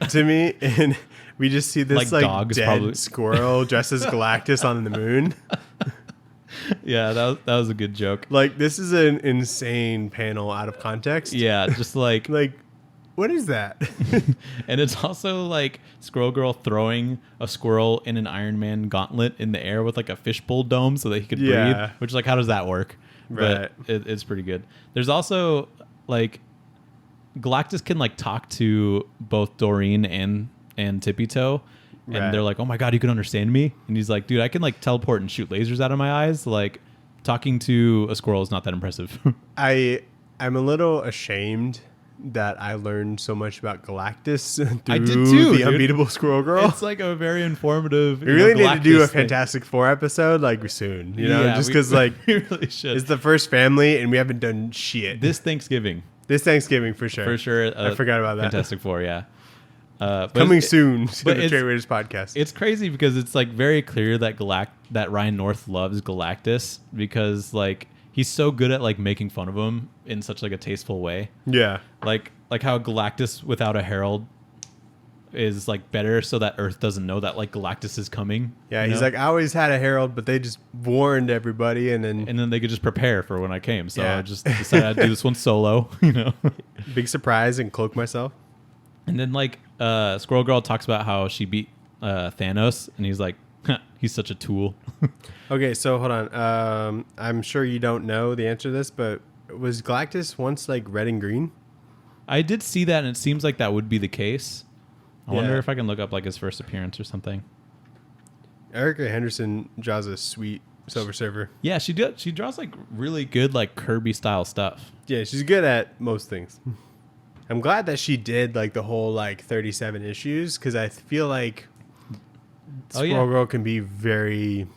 to me. And we just see this like dead squirrel dressed as Galactus on the moon. Yeah, that was a good joke. Like, this is an insane panel out of context. Yeah, just like what is that? And it's also like Squirrel Girl throwing a squirrel in an Iron Man gauntlet in the air with like a fishbowl dome so that he could breathe. Which, like, how does that work? Right. But it's pretty good. There's also like Galactus can like talk to both Doreen and Tippy Toe. And they're like, oh my God, you can understand me? And he's like, dude, I can like teleport and shoot lasers out of my eyes. Like, talking to a squirrel is not that impressive. I'm a little ashamed that I learned so much about Galactus through the Unbeatable Squirrel Girl. It's like a very informative. We really need to do a Fantastic Four episode like soon, just because like we really should. It's the first family and we haven't done shit. This Thanksgiving for sure. For sure. I forgot about that. Fantastic Four, yeah. Coming soon to the Tradewaiters podcast. It's crazy because it's like very clear that Ryan North loves Galactus because like he's so good at like making fun of him in such like a tasteful way. Yeah. Like how Galactus without a herald is like better so that Earth doesn't know that like Galactus is coming. Yeah, he's like, I always had a herald, but they just warned everybody and then they could just prepare for when I came. So I just decided I'd do this one solo, Big surprise and cloak myself. And then like Squirrel Girl talks about how she beat Thanos, and he's like, he's such a tool. Okay, so hold on. I'm sure you don't know the answer to this, but was Galactus once like red and green? I did see that, and it seems like that would be the case. I wonder if I can look up like his first appearance or something. Erica Henderson draws a sweet Silver Surfer. Yeah, she draws like really good like Kirby style stuff. Yeah, she's good at most things. I'm glad that she did like the whole like 37 issues because I feel like Squirrel Girl can be very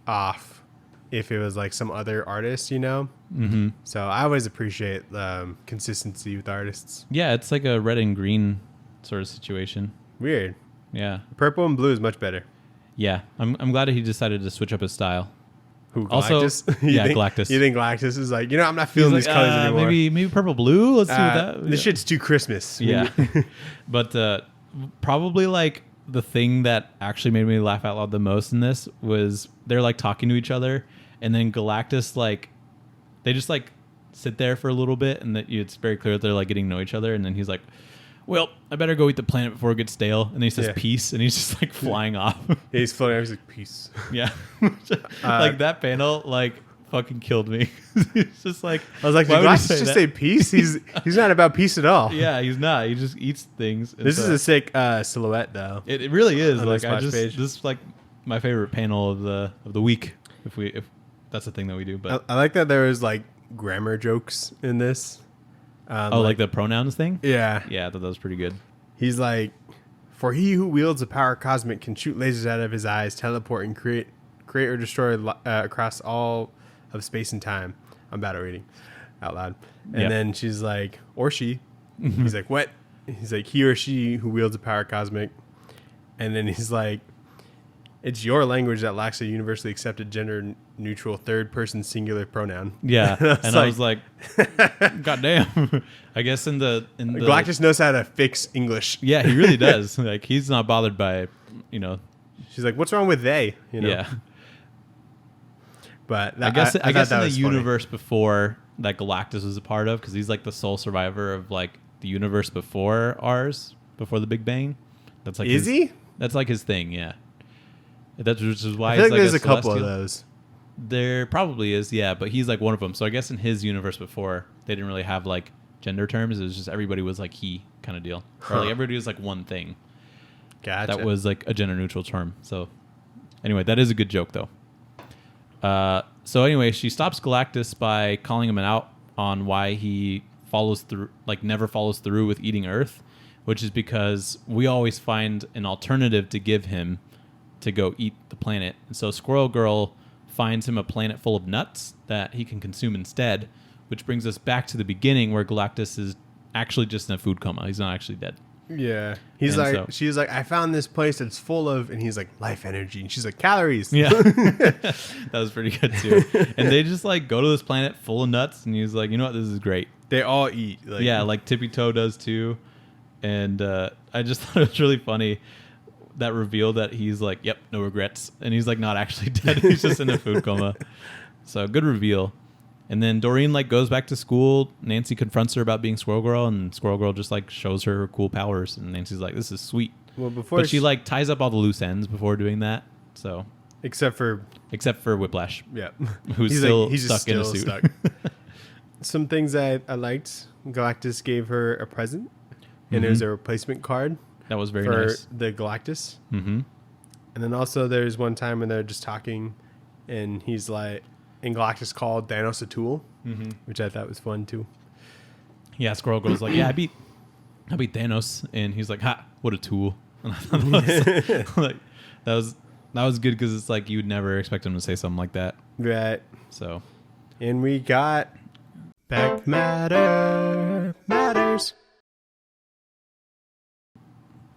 off if it was like some other artist, Mm-hmm. So I always appreciate consistency with artists. Yeah, it's like a red and green sort of situation. Weird. Yeah. Purple and blue is much better. Yeah, I'm glad that he decided to switch up his style. Who, Galactus? Also, Galactus. You think Galactus is like, I'm not feeling these colors anymore. Maybe purple blue. Let's do that. This shit's too Christmas. Yeah. But probably like the thing that actually made me laugh out loud the most in this was they're like talking to each other, and then Galactus like they just like sit there for a little bit, and it's very clear that they're like getting to know each other, and then he's like, well, I better go eat the planet before it gets stale. And then he says peace, and he's just like flying off. He's floating. He's like, peace. Yeah. Like that panel, like fucking killed me. It's just like, I was like, did Galactus just say peace? He's not about peace at all. Yeah, he's not. He just eats things. This is a sick silhouette, though. It really is. Like page. This is like my favorite panel of the week. If that's the thing that we do. But I like that there was like grammar jokes in this. Like the pronouns thing? Yeah. Yeah, I thought that was pretty good. He's like, for he who wields a power cosmic can shoot lasers out of his eyes, teleport, and create or destroy across all of space and time. I'm bad at reading out loud. And then she's like, or she, He's like, what? He's like, he or she who wields a power cosmic. And then he's like, it's your language that lacks a universally accepted gender neutral third person singular pronoun. Yeah. I was like, God damn. I guess in the Galactus knows how to fix English. Yeah, he really does. Like, he's not bothered by, She's like, what's wrong with they? Yeah. But I guess in the universe before that Galactus was a part of, because he's like the sole survivor of like the universe before ours, before the Big Bang. That's like he? That's like his thing, yeah. Which is why I feel he's like there's a couple celestial. of those. There probably is, yeah, but he's like one of them. So I guess in his universe before, they didn't really have like gender terms. It was just everybody was like he kind of deal, or like everybody was like one thing. Gotcha. That was like a gender neutral term. So anyway, that is a good joke though. So anyway, she stops Galactus by calling him out on why he never follows through with eating Earth, which is because we always find an alternative to give him to go eat the planet. And so Squirrel Girl finds him a planet full of nuts that he can consume instead, which brings us back to the beginning where Galactus is actually just in a food coma. He's not actually dead. Yeah. She's like, I found this place that's full of, and he's like, life energy. And she's like, calories. Yeah. That was pretty good too. And they just like go to this planet full of nuts, and he's like, you know what, this is great. They all eat. Yeah, like Tippy Toe does too. And I just thought it was really funny, that reveal that he's like, yep, no regrets. And he's like not actually dead. He's just in a food coma. So good reveal. And then Doreen like goes back to school. Nancy confronts her about being Squirrel Girl, and Squirrel Girl just like shows her cool powers. And Nancy's like, this is sweet. Well, but she like ties up all the loose ends before doing that. So except for Whiplash. Yeah. Who's he's stuck in a suit. Stuck. Some things I liked. Galactus gave her a present, and there's a replacement card. That was very for nice. the Galactus. Mm-hmm. And then also there's one time when they're just talking, and he's like, and Galactus called Thanos a tool, which I thought was fun too. Yeah, Squirrel Girl's like, yeah, I beat Thanos, and he's like, ha, what a tool. And I thought that was good, because it's like you would never expect him to say something like that. Right. So, and we got Back Matters.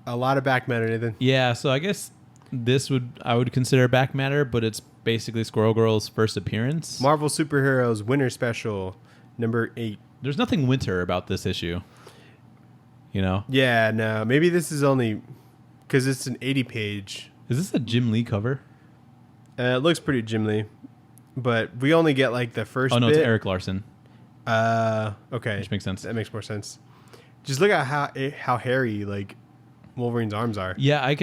A lot of back matter, Nathan. Yeah, so I guess I would consider back matter, but it's basically Squirrel Girl's first appearance. Marvel Superheroes Winter Special, number 8. There's nothing winter about this issue. Yeah, no. Maybe this is only because it's an 80-page. Is this a Jim Lee cover? It looks pretty Jim Lee, but we only get like the first. Oh no, bit. it's Eric Larson. Okay, which makes sense. That makes more sense. Just look at how hairy like Wolverine's arms are. Yeah, I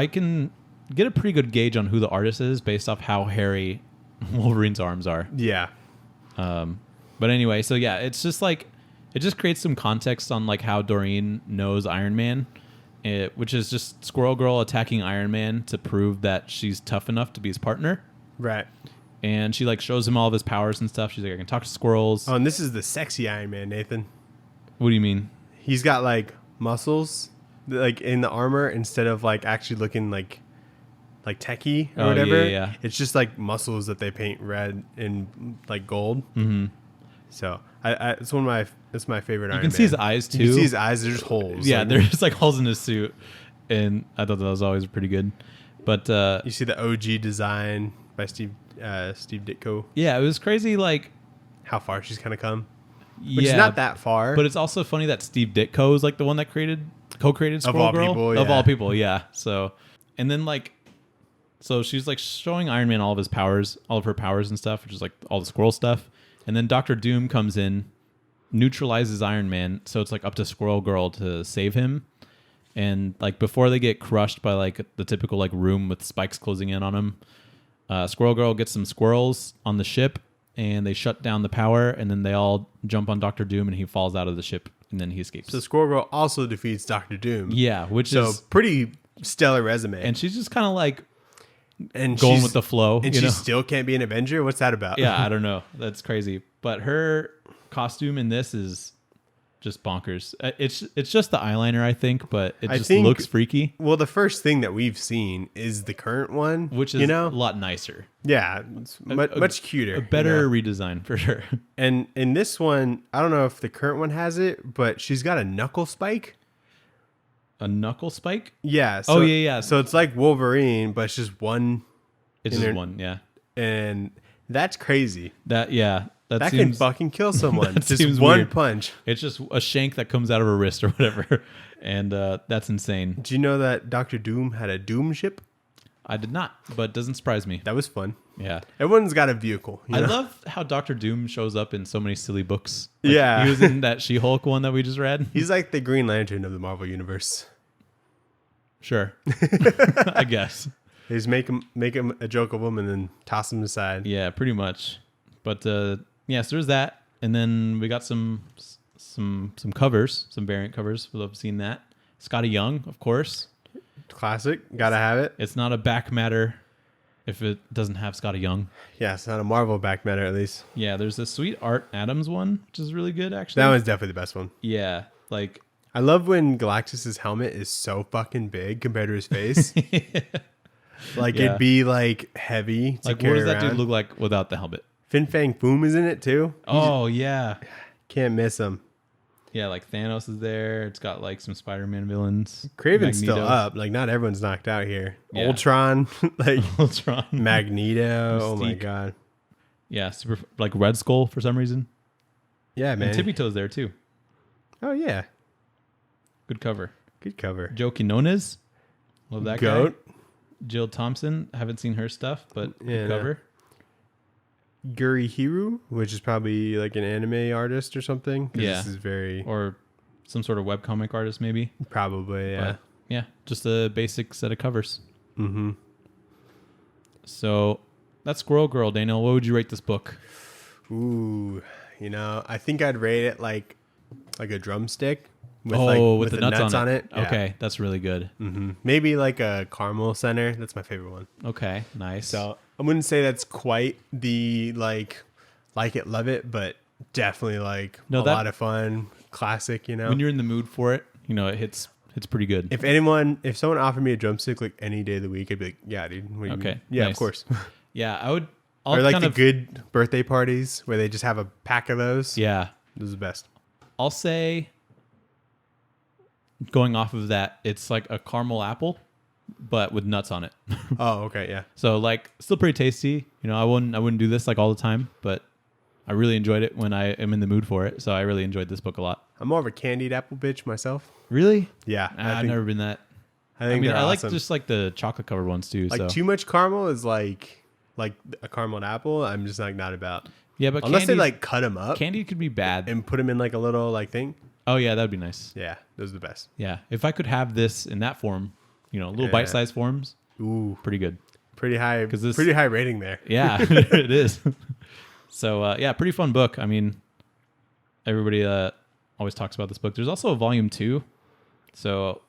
can get a pretty good gauge on who the artist is based off how hairy Wolverine's arms are. Yeah. But anyway, so yeah, it's just like it just creates some context on like how Doreen knows Iron Man, which is just Squirrel Girl attacking Iron Man to prove that she's tough enough to be his partner. Right. And she like shows him all of his powers and stuff. She's like, I can talk to squirrels. Oh, and this is the sexy Iron Man, Nathan. What do you mean? He's got like muscles like in the armor instead of like actually looking like techie or whatever. Yeah. It's just like muscles that they paint red and like gold. Mm-hmm. So it's my favorite Iron Man. You can see his eyes too. You can see his eyes. They're just holes. Yeah, like, they're just like holes in his suit, and I thought that was always pretty good. But you see the OG design by Steve Ditko. Yeah, it was crazy. Like how far she's kind of come. Which is not that far. But it's also funny that Steve Ditko is like the one that co-created Squirrel Girl. Of all people, yeah. So, and then like, so she's like showing Iron Man all of her powers and stuff, which is like all the squirrel stuff. And then Dr. Doom comes in, neutralizes Iron Man. So it's like up to Squirrel Girl to save him. And like before they get crushed by like the typical like room with spikes closing in on them, Squirrel Girl gets some squirrels on the ship, and they shut down the power, and then they all jump on Dr. Doom, and he falls out of the ship, and then he escapes. So Squirrel Girl also defeats Dr. Doom. Yeah, which is pretty stellar resume. And she's just kind of like and going with the flow. And she still can't be an Avenger? What's that about? Yeah, I don't know. That's crazy. But her costume in this is just bonkers. It's just the eyeliner, I think, but it I just think- looks freaky, Well, the first thing that we've seen is the current one, which is a lot nicer. Yeah, it's much cuter. A better redesign for sure. And in this one, I don't know if the current one has it, but she's got a knuckle spike. A knuckle spike? Yeah. So, yeah. So it's like Wolverine, but it's just one. It's just one, yeah. And that's crazy. That That seems, can fucking kill someone. that Just seems one weird. punch. It's just a shank that comes out of her wrist or whatever. And that's insane. Do you know that Dr. Doom had a Doom ship? I did not, but doesn't surprise me. That was fun. Yeah. Everyone's got a vehicle. I love how Dr. Doom shows up in so many silly books. Yeah. He was in that She-Hulk one that we just read. He's like the Green Lantern of the Marvel Universe. Sure. I guess. They just make him a joke of him and then toss him aside. Yeah, pretty much. But so there's that. And then we got some covers, some variant covers. We love seeing that. Scotty Young, of course. Classic. Gotta have it. It's not a back matter if it doesn't have Scotty Young. Yeah, it's not a Marvel back matter at least. Yeah, there's a sweet Art Adams one, which is really good, actually. That one's definitely the best one. Yeah, like... I love when Galactus's helmet is so fucking big compared to his face. Like, Yeah. it'd be, like, heavy to Like, what carry does that dude around. look like without the helmet? Fin Fang Foom is in it, too. Oh, yeah. Can't miss him. Yeah, like Thanos is there. It's got, like, some Spider-Man villains. Craven's still Magneto. up. Like, not everyone's knocked out here. Yeah. Ultron, like, Ultron. Magneto. Oh, my Mystique. God. Yeah, super, like Red Skull for some reason. Yeah, man. And Tippy Toe's there, too. Oh, yeah. Good cover. Good cover. Joe Quinones. Love that Goat. guy. Jill Thompson. Haven't seen her stuff, but Yeah, good no. cover. Guri Hiru, which is probably like an anime artist or something. 'Cause Yeah. This is very... Or some sort of webcomic artist, maybe. Probably, yeah. But yeah, just a basic set of covers. Mm-hmm. So that's Squirrel Girl, Daniel. What would you rate this book? Ooh, I think I'd rate it like a drumstick with with the the nuts on it. Yeah. Okay, that's really good. Mm-hmm. Maybe like a caramel center. That's my favorite one. Okay, nice. So I wouldn't say that's quite the like it, love it, but definitely like a lot of fun, classic. when you're in the mood for it, it hits pretty good. If someone offered me a drumstick like any day of the week, I'd be like, yeah, dude. What do you mean? Yeah, nice. of course. Yeah, I would. Or like the good birthday parties where they just have a pack of those. Yeah, Those are the best. I'll say. Going off of that, it's like a caramel apple, but with nuts on it. Oh, okay, yeah. So like, still pretty tasty. I wouldn't do this like all the time, but I really enjoyed it when I am in the mood for it. So I really enjoyed this book a lot. I'm more of a candied apple bitch myself. Really? Yeah, I've never been that. I think mean, they're I like awesome. just like the chocolate covered ones too. Like so too much caramel is like a caramel apple. I'm just like not about. yeah, but Unless they candy, like cut them up candy could be bad. and put them in like a little like thing. Oh yeah, that'd be nice. Yeah, those are the best. Yeah, if I could have this in that form, little Yeah. bite-sized forms, Ooh, pretty good. pretty high. 'Cause this- pretty high rating there. Yeah, it is. So yeah, pretty fun book. I mean, everybody always talks about this book. There's also a volume 2. So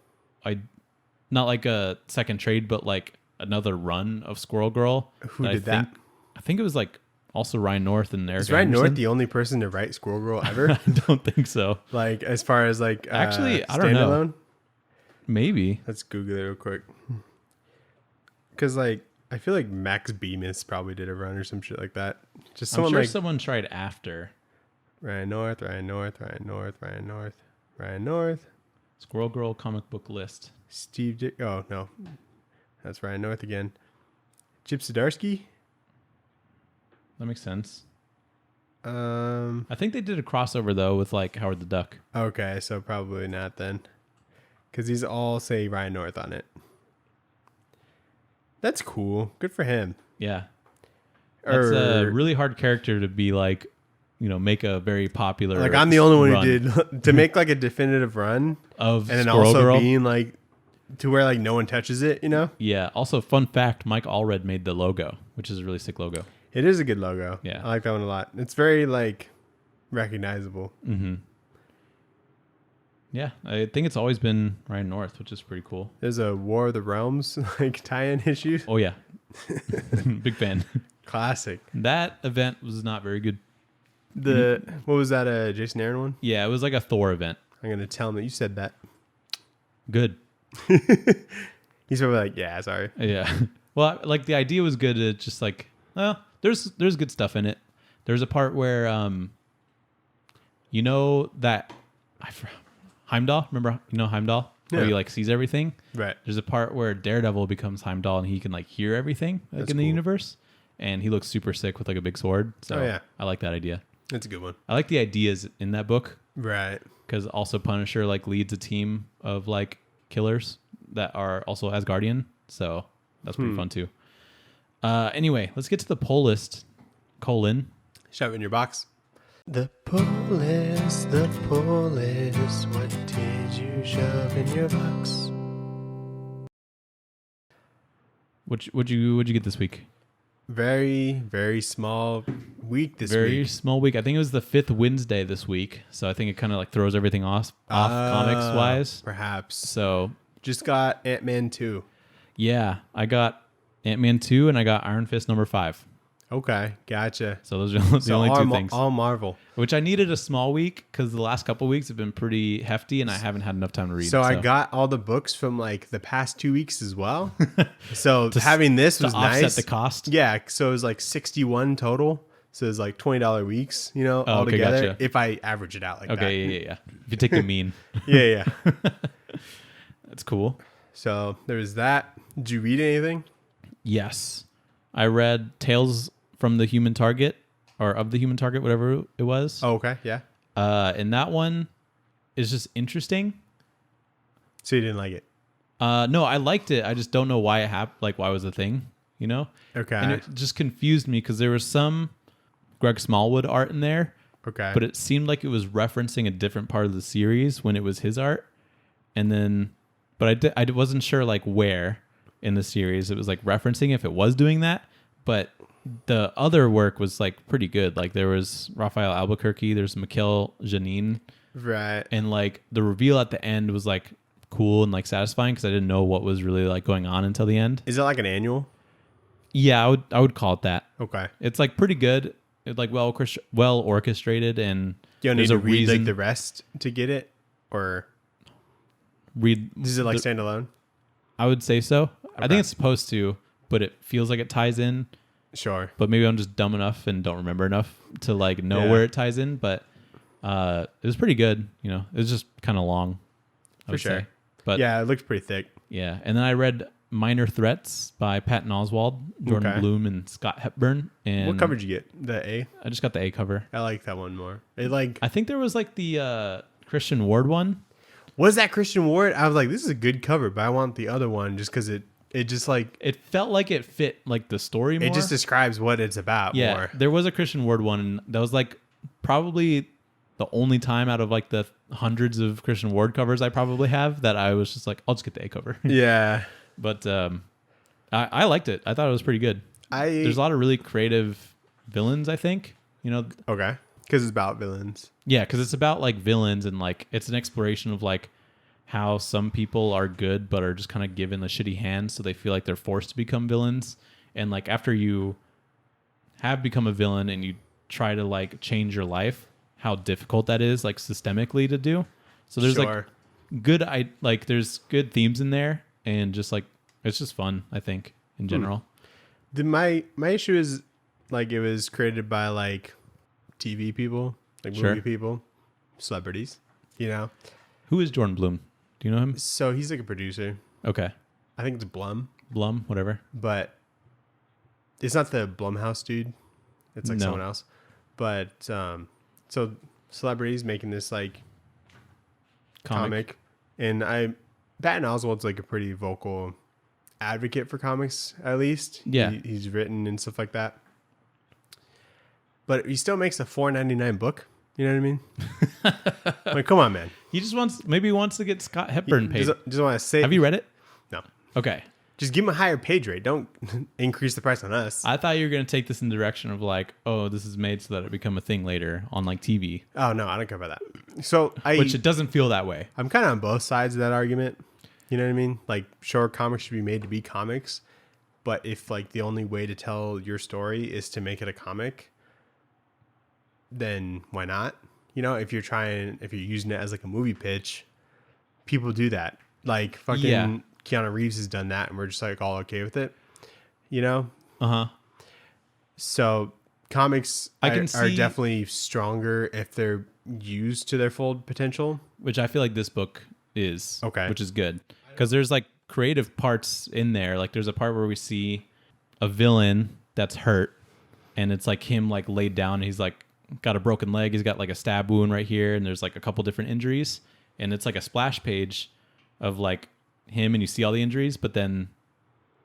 not like a second trade, but like another run of Squirrel Girl. Who did that? I think it was like also Ryan North and Eric Is Ryan Anderson. North the only person to write Squirrel Girl ever? I don't think so. Like as far as like Actually, I don't know. standalone? Maybe. Let's Google it real quick. Because like I feel like Max Bemis probably did a run or some shit like that. Just I'm someone sure like someone tried after. Ryan North, Ryan North, Ryan North, Ryan North, Ryan North. Squirrel Girl comic book list. Steve oh no. That's Ryan North again. Chip Zdarsky? That makes sense. Okay, I think they did a crossover though with like Howard the Duck. so probably not then. Because these all say Ryan North on it. That's cool. Good for him. Yeah. That's a really hard character to be like, make a very popular. Like I'm the only one run who did to make like a definitive run of and then Squirrel also Girl. being like to where like no one touches it, Yeah. Also, fun fact: Mike Allred made the logo, which is a really sick logo. It is a good logo. Yeah. I like that one a lot. It's very like recognizable. Mm-hmm. Yeah, I think it's always been Ryan North, which is pretty cool. There's a War of the Realms like tie-in issue. Oh yeah, big fan. Classic. That event was not very good. What was that? Jason Aaron one? Yeah, it was like a Thor event. I'm gonna tell him that you said that. Good. He's probably like, yeah, sorry. Yeah. Well, like the idea was good. It's just like, well, there's good stuff in it. There's a part where, you know that Heimdall. Remember, Heimdall? Yeah. Where he like sees everything. Right. There's a part where Daredevil becomes Heimdall and he can like hear everything like in the universe, and he looks super sick with like a big sword. So yeah, I like that idea. that's a good one. I like the ideas in that book. Right. Because also Punisher like leads a team of like killers that are also Asgardian, so that's pretty fun too. Anyway, let's get to the poll list. Shove it in your box. The poll list. What did you shove in your box? What'd you get this week? Very, very small week this week. Very small week. I think it was the 5th Wednesday this week, so I think it kind of like throws everything off comics wise. Perhaps. So just got Ant-Man 2. Yeah, I got Ant-Man 2 and I got Iron Fist number 5. Okay, gotcha. So those are the only two things. All Marvel. Which I needed a small week because the last couple weeks have been pretty hefty and I haven't had enough time to read. So I got all the books from like the past 2 weeks as well. So having this was nice. Offset the cost. Yeah, so it was like 61 total. So it was like $20 weeks, all okay, together. gotcha. If I average it out like that. Okay, yeah. If you take the mean. Yeah. That's cool. So there was that. Did you read anything? Yes. I read Tales from the Human Target, or of the Human Target, whatever it was. Oh, okay, yeah. And that one is just interesting. So you didn't like it? No, I liked it. I just don't know why it happened. Like, why it was a thing, Okay. And it just confused me because there was some Greg Smallwood art in there. Okay. But it seemed like it was referencing a different part of the series when it was his art. And then, but I wasn't sure like where in the series it was like referencing if it was doing that. But the other work was like pretty good. Like there was Raphael Albuquerque, there's Mikhail Janine. Right. And like the reveal at the end was like cool and like satisfying because I didn't know what was really like going on until the end. Is it like an annual? Yeah, I would call it that. Okay. It's like pretty good. It's like well orchestrated, and you don't need to read like the rest to get it, or is it like standalone? I would say so. Okay. I think it's supposed to, but it feels like it ties in. Sure. But maybe I'm just dumb enough and don't remember enough to like know where it ties in. But it was pretty good. It was just kind of long. For sure. Say. But yeah, it looked pretty thick. Yeah, and then I read Minor Threats by Patton Oswalt, Jordan Bloom, and Scott Hepburn. And what cover did you get? The A? I just got the A cover. I like that one more. I think there was like the Christian Ward one. Was that Christian Ward? I was like, this is a good cover, but I want the other one just because it just like it felt like it fit like the story more. It just describes what it's about more. There was a Christian Ward one, and that was like probably the only time out of like the hundreds of Christian Ward covers I probably have that I was just like, I'll just get the A cover. Yeah. But I liked it. I thought it was pretty good. There's a lot of really creative villains, I think. Okay. Because it's about villains. Yeah, because it's about like villains, and like it's an exploration of like how some people are good but are just kind of given a shitty hand, so they feel like they're forced to become villains. And like after you have become a villain and you try to like change your life, how difficult that is like systemically to do. So there's there's good themes in there, and just like it's just fun, I think, in general. My issue is like it was created by like TV people, like movie people, celebrities, Who is Jordan Bloom? Do you know him? So he's like a producer. Okay. I think it's Blum, whatever. But it's not the Blumhouse dude. It's like someone else. But so celebrities making this like comic. And Patton Oswalt's like a pretty vocal advocate for comics, at least. Yeah. He's written and stuff like that. But he still makes a $4.99 book. You know what I mean? Like, come on, man. He just wants to get Scott Hepburn paid. Just want to say. Have you read it? No. Okay. Just give him a higher page rate. Don't increase the price on us. I thought you were going to take this in the direction of like, oh, this is made so that it become a thing later on like TV. Oh, no, I don't care about that. So Which it doesn't feel that way. I'm kind of on both sides of that argument. You know what I mean? Like, sure, comics should be made to be comics. But if like the only way to tell your story is to make it a comic, then why not? You know, if you're using it as like a movie pitch, people do that. Like fucking Keanu Reeves has done that, and we're just like all okay with it. You know? So comics are definitely stronger if they're used to their full potential. Which I feel like this book is. Okay. Which is good. Because there's like creative parts in there. Like there's a part where we see a villain that's hurt, and it's like him like laid down, and he's like got a broken leg. He's got like a stab wound right here, and there's like a couple different injuries. And it's like a splash page of like him, and you see all the injuries, but then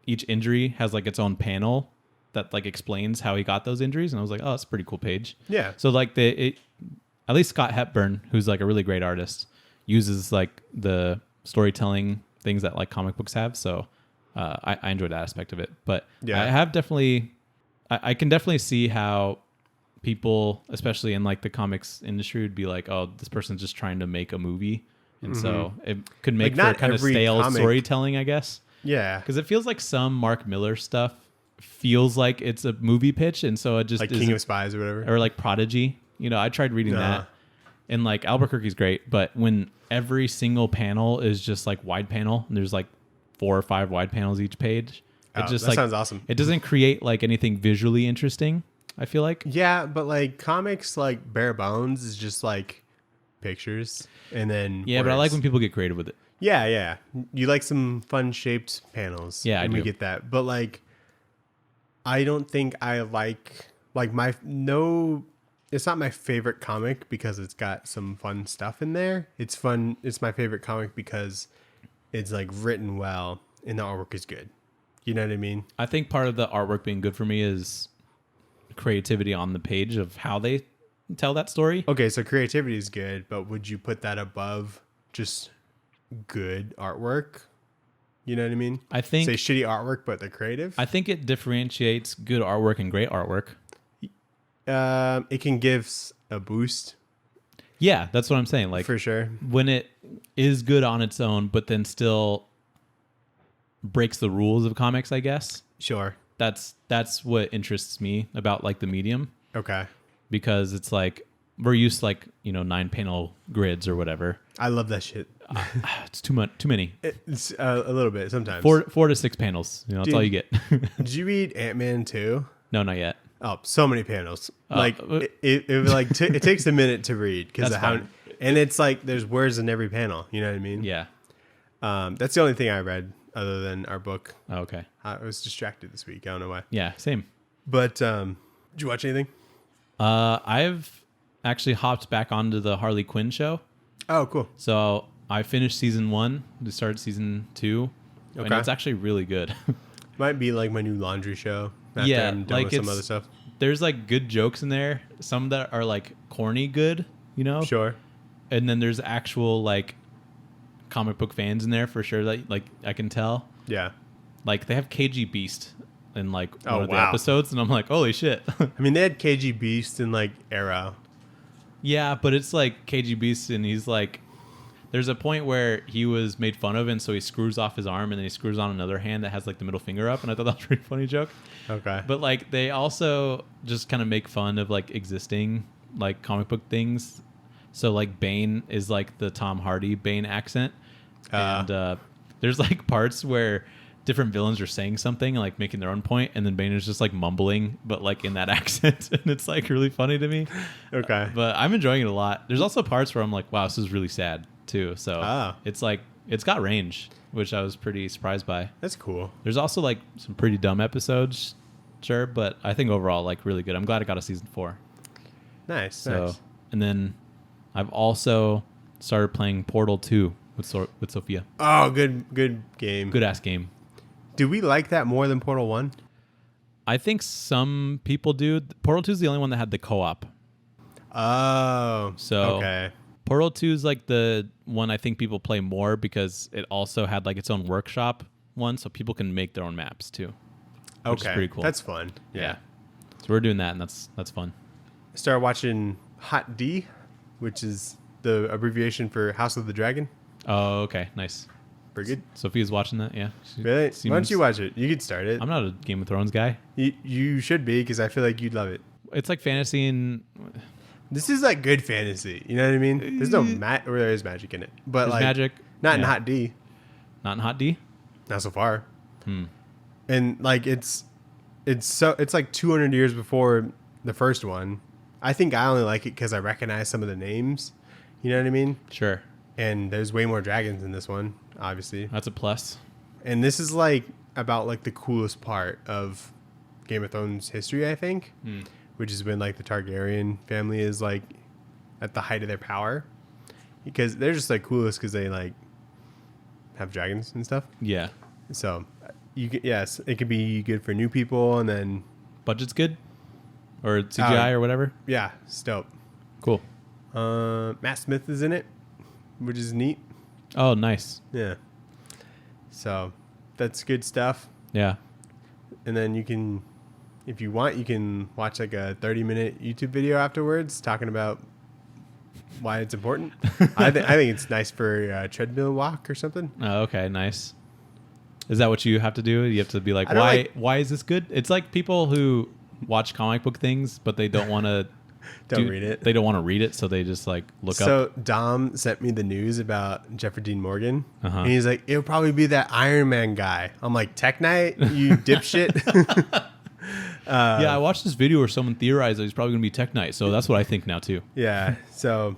each injury has like its own panel that like explains how he got those injuries. And I was like, oh, that's a pretty cool page. Yeah. So like at least Scott Hepburn, who's like a really great artist, uses like the storytelling things that like comic books have. So I enjoyed that aspect of it. But yeah, I can definitely see how people, especially in like the comics industry, would be like, oh, this person's just trying to make a movie. And so it could make like for kind of stale storytelling, I guess. Yeah. Because it feels like some Mark Miller stuff feels like it's a movie pitch. And so it just like King of Spies or whatever. Or like Prodigy. You know, I tried reading that. And like Albuquerque's great. But when every single panel is just like wide panel, and there's like 4 or 5 wide panels each page. It just that sounds awesome. It doesn't create like anything visually interesting, I feel like. Yeah, but like comics, like bare bones is just like pictures and then words. But I like when people get creative with it. Yeah. You like some fun shaped panels. Yeah, and we get that. But like, I don't think I like it's not my favorite comic because it's got some fun stuff in there. It's fun. It's my favorite comic because it's like written well and the artwork is good. You know what I mean? I think part of the artwork being good for me is creativity on the page of how they tell that story. Okay, so creativity is good, but would you put that above just good artwork? You know what I mean? I think say shitty artwork, but they're creative. I think it differentiates good artwork and great artwork. It can give a boost. Yeah, that's what I'm saying. Like for sure, when it is good on its own, but then still breaks the rules of comics, I guess. Sure. That's what interests me about like the medium. Okay. Because it's like we're used to like 9 panel grids or whatever. I love that shit. It's too many. It's a little bit sometimes. 4 to 6 panels. That's all you get. Did you read Ant-Man 2? No, not yet. Oh, so many panels. It takes a minute to read because of how, and it's like there's words in every panel. You know what I mean? Yeah. That's the only thing I read other than our book. Oh, okay. I was distracted this week. I don't know why. Yeah, same. But did you watch anything? I've actually hopped back onto the Harley Quinn show. Oh, cool. So I finished season 1. Just started season 2. Okay. And it's actually really good. Might be like my new laundry show. After I'm done with some other stuff. There's like good jokes in there. Some that are like corny good, Sure. And then there's actual like comic book fans in there for sure. That like I can tell. Yeah. Like they have KG Beast in like one of the episodes, and I'm like, holy shit. I mean, they had KG Beast in like Arrow. Yeah, but it's like KG Beast, and he's like, there's a point where he was made fun of, and so he screws off his arm, and then he screws on another hand that has like the middle finger up, and I thought that was a pretty funny joke. Okay. But like they also just kind of make fun of like existing like comic book things. So like Bane is like the Tom Hardy Bane accent, and there's like parts where different villains are saying something and like making their own point, and then Bane is just like mumbling, but like in that accent, and it's like really funny to me. Okay. But I'm enjoying it a lot. There's also parts where I'm like, wow, this is really sad too. So it's like it's got range, which I was pretty surprised by. That's cool. There's also like some pretty dumb episodes, sure, but I think overall like really good. I'm glad it got a season 4. Nice. And then I've also started playing Portal 2 with Sophia. Oh, good game. Good ass game. Do we like that more than Portal 1? I think some people do. Portal 2 is the only one that had the co-op. Oh. So okay. Portal 2 is like the one I think people play more because it also had like its own workshop one, so people can make their own maps too. Which is pretty cool. That's fun. Yeah. So we're doing that, and that's fun. I started watching Hot D, which is the abbreviation for House of the Dragon. Oh, okay. Nice. Pretty good. Sophia's watching that, yeah. Really? Why don't you watch it? You could start it. I'm not a Game of Thrones guy. You should be, because I feel like you'd love it. It's like fantasy and... This is like good fantasy. You know what I mean? There's no or there is magic in it, but There's like magic. not in Hot D. Not in Hot D. Not so far. And like it's like 200 years before the first one. I think I only like it because I recognize some of the names. You know what I mean? Sure. And there's way more dragons in this one, obviously. That's a plus. And this is like about like the coolest part of Game of Thrones history, I think, which is when like the Targaryen family is like at the height of their power, because they're just like coolest because they like have dragons and stuff. Yeah. So yes, it could be good for new people, and then budget's good, or CGI or whatever. Yeah, it's dope. Cool. Matt Smith is in it, which is neat. Oh, nice. Yeah. So that's good stuff. Yeah. And then you can, if you want, you can watch like a 30-minute YouTube video afterwards talking about why it's important. I think it's nice for a treadmill walk or something. Oh, okay, nice. Is that what you have to do? You have to be like, why is this good? It's like people who watch comic book things, but they don't want to read it. They don't want to read it, so they just like look up. So Dom sent me the news about Jeffrey Dean Morgan, and he's like, "It'll probably be that Iron Man guy." I'm like, "Tech Knight, you dipshit." Yeah, I watched this video where someone theorized that he's probably going to be Tech Knight, so that's what I think now too. Yeah, so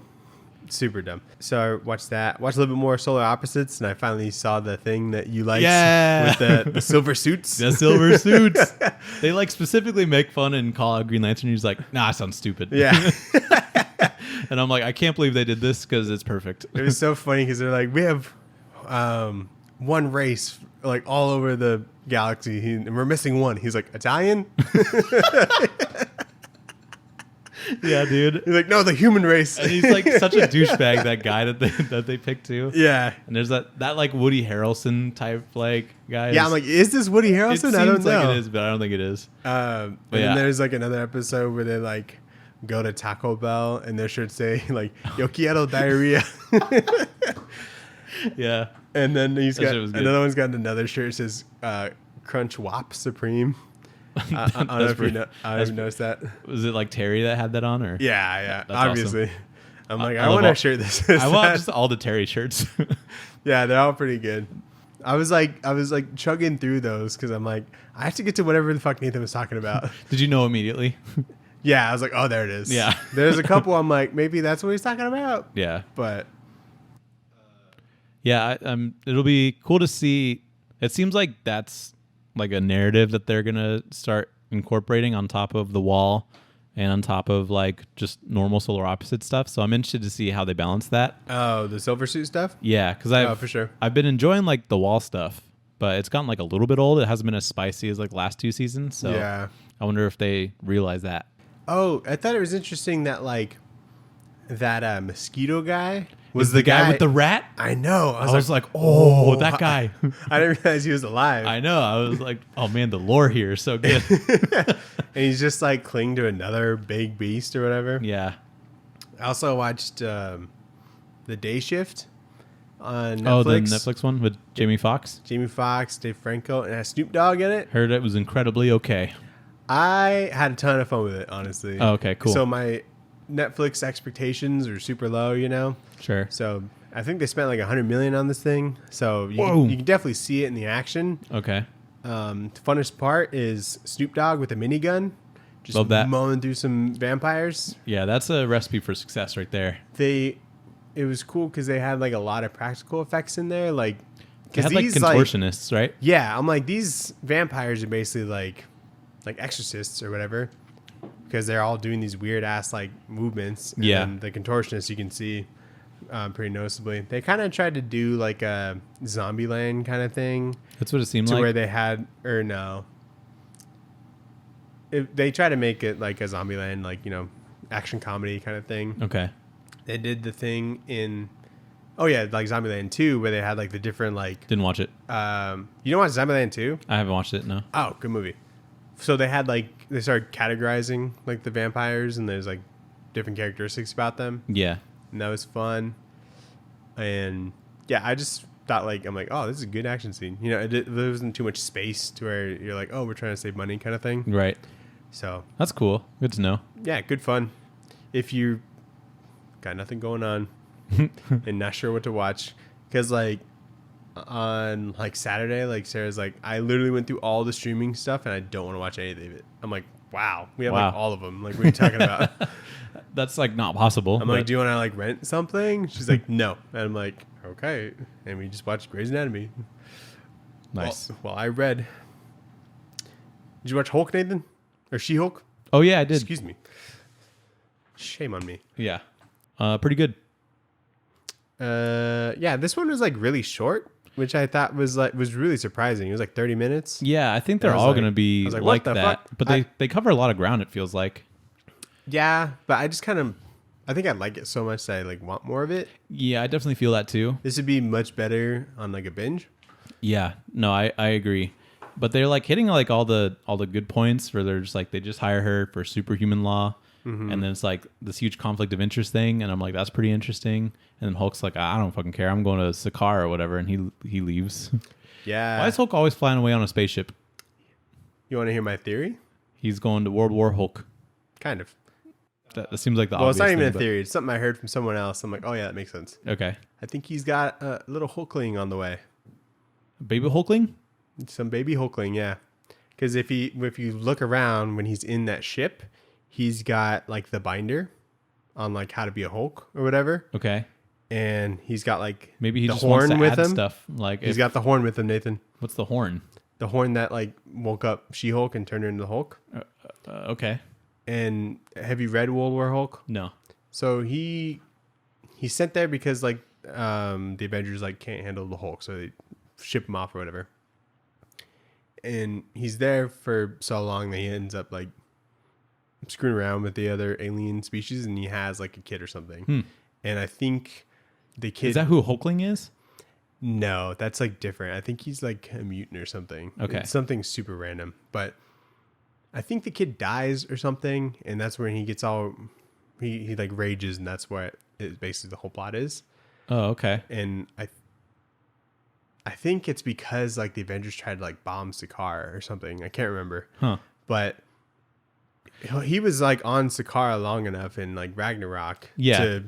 super dumb. So I watched that. Watched a little bit more Solar Opposites, and I finally saw the thing that you liked with the silver suits. The silver suits. They like specifically make fun and call out Green Lantern. He's like, "Nah, it sounds stupid." Yeah. And I'm like, I can't believe they did this because it's perfect. It was so funny because they're like, we have one race like all over the galaxy, and we're missing one. He's like, Italian? Yeah, dude. He's like, no, the human race. And he's like such a douchebag, that guy that they picked too. Yeah. And there's that like Woody Harrelson type like guy. Yeah, I'm like, is this Woody Harrelson? I don't know. Like it is, but I don't think it is. And then there's like another episode where they like go to Taco Bell and their shirts say like, yo quiero diarrhea. Yeah. And then another one's got another shirt that says Crunch Wop Supreme. I don't know if you noticed that. Was it like Terry that had that on, or? Yeah, That's obviously. Awesome. I'm like, I want a shirt that says I want just all the Terry shirts. Yeah, they're all pretty good. I was like chugging through those because I'm like, I have to get to whatever the fuck Nathan was talking about. Did you know immediately? Yeah, I was like, oh, there it is. Yeah. There's a couple I'm like, maybe that's what he's talking about. Yeah. But yeah, it'll be cool to see. It seems like that's like a narrative that they're going to start incorporating on top of the wall and on top of like just normal Solar Opposite stuff. So I'm interested to see how they balance that. Oh, the silver suit stuff? Yeah, because for sure. I've been enjoying like the wall stuff, but it's gotten like a little bit old. It hasn't been as spicy as like last two seasons. So yeah. I wonder if they realize that. Oh, I thought it was interesting that like that mosquito guy was the guy with the rat. I know. I was like, oh, that guy. I didn't realize he was alive. I know. I was like, oh man, the lore here is so good. And he's just like clinging to another big beast or whatever. Yeah. I also watched The Day Shift on Netflix. Oh, the Netflix one with Jamie Foxx? Jamie Foxx, Dave Franco, and it has Snoop Dogg in it. Heard it was incredibly okay. I had a ton of fun with it, honestly. Oh, okay, cool. So my Netflix expectations are super low, you know? Sure. So I think they spent like $100 million on this thing. So you can definitely see it in the action. Okay. The funnest part is Snoop Dogg with a minigun. Just Love that. mowing through some vampires. Yeah, that's a recipe for success right there. It was cool because they had like a lot of practical effects in there. Like, they had like contortionists, right? Yeah, I'm like, these vampires are basically like exorcists or whatever, because they're all doing these weird ass like movements. And the contortionists you can see pretty noticeably. They kind of tried to do like a Zombieland kind of thing. That's what it seemed like. To where they had, or no. They try to make it like a Zombieland, like, you know, action comedy kind of thing. Okay. They did the thing in, like Zombieland 2, where they had like the different like. Didn't watch it. You don't watch Zombieland 2? I haven't watched it, no. Oh, good movie. So they had like, they started categorizing like the vampires, and there's like different characteristics about them. Yeah. And that was fun. And yeah, I just thought like, I'm like, oh, this is a good action scene. You know, there wasn't too much space to where you're like, oh, we're trying to save money kind of thing. Right. So that's cool. Good to know. Yeah, good fun. if you got nothing going on and not sure what to watch, because like on like Saturday, like Sarah's like, I literally went through all the streaming stuff and I don't want to watch anything of it. I'm like, wow, we have like all of them. Like, what are you talking about? That's like not possible. I'm like, do you want to like rent something? She's like, no. And I'm like, okay. And we just watched Grey's Anatomy. Nice. Well, I read. Did you watch Hulk, Nathan? Or She-Hulk? Oh yeah, I did. Excuse me. Shame on me. Yeah. Pretty good. Yeah, this one was like really short, which I thought was really surprising. It was like 30 minutes. Yeah, I think they're all going to be like that. Fuck? But they cover a lot of ground, it feels like. Yeah, but I just I think I like it so much that I like want more of it. Yeah, I definitely feel that too. This would be much better on like a binge. Yeah, no, I agree. But they're like hitting like all the good points where they're just like, they just hire her for superhuman law. Mm-hmm. And then it's like this huge conflict of interest thing. And I'm like, that's pretty interesting. And then Hulk's like, I don't fucking care. I'm going to Sakaar or whatever. And he leaves. Yeah. Why is Hulk always flying away on a spaceship? You want to hear my theory? He's going to World War Hulk. Kind of. That seems like the obvious thing. Well, it's not even a theory. It's something I heard from someone else. I'm like, oh yeah, that makes sense. Okay. I think he's got a little Hulkling on the way. Baby Hulkling? Some baby Hulkling, yeah. Because if you look around when he's in that ship, he's got like the binder on like how to be a Hulk or whatever. Okay. And he's got like maybe he the just horn wants to with add him. Stuff like he's got the horn with him, Nathan. What's the horn? The horn that like woke up She-Hulk and turned her into the Hulk. Okay. And have you read World War Hulk? No. So he's sent there because like the Avengers like can't handle the Hulk, so they ship him off or whatever. And he's there for so long that he ends up like screwing around with the other alien species, and he has like a kid or something. And I think the kid... Is that who Hulkling is? No, that's like different. I think he's like a mutant or something. Okay. It's something super random. But I think the kid dies or something, and that's when he gets all... He like rages, and that's what basically the whole plot is. Oh, okay. And I think it's because like the Avengers tried to like bomb Sakaar or something. I can't remember. Huh. But he was like on Sakaar long enough in like Ragnarok. Yeah.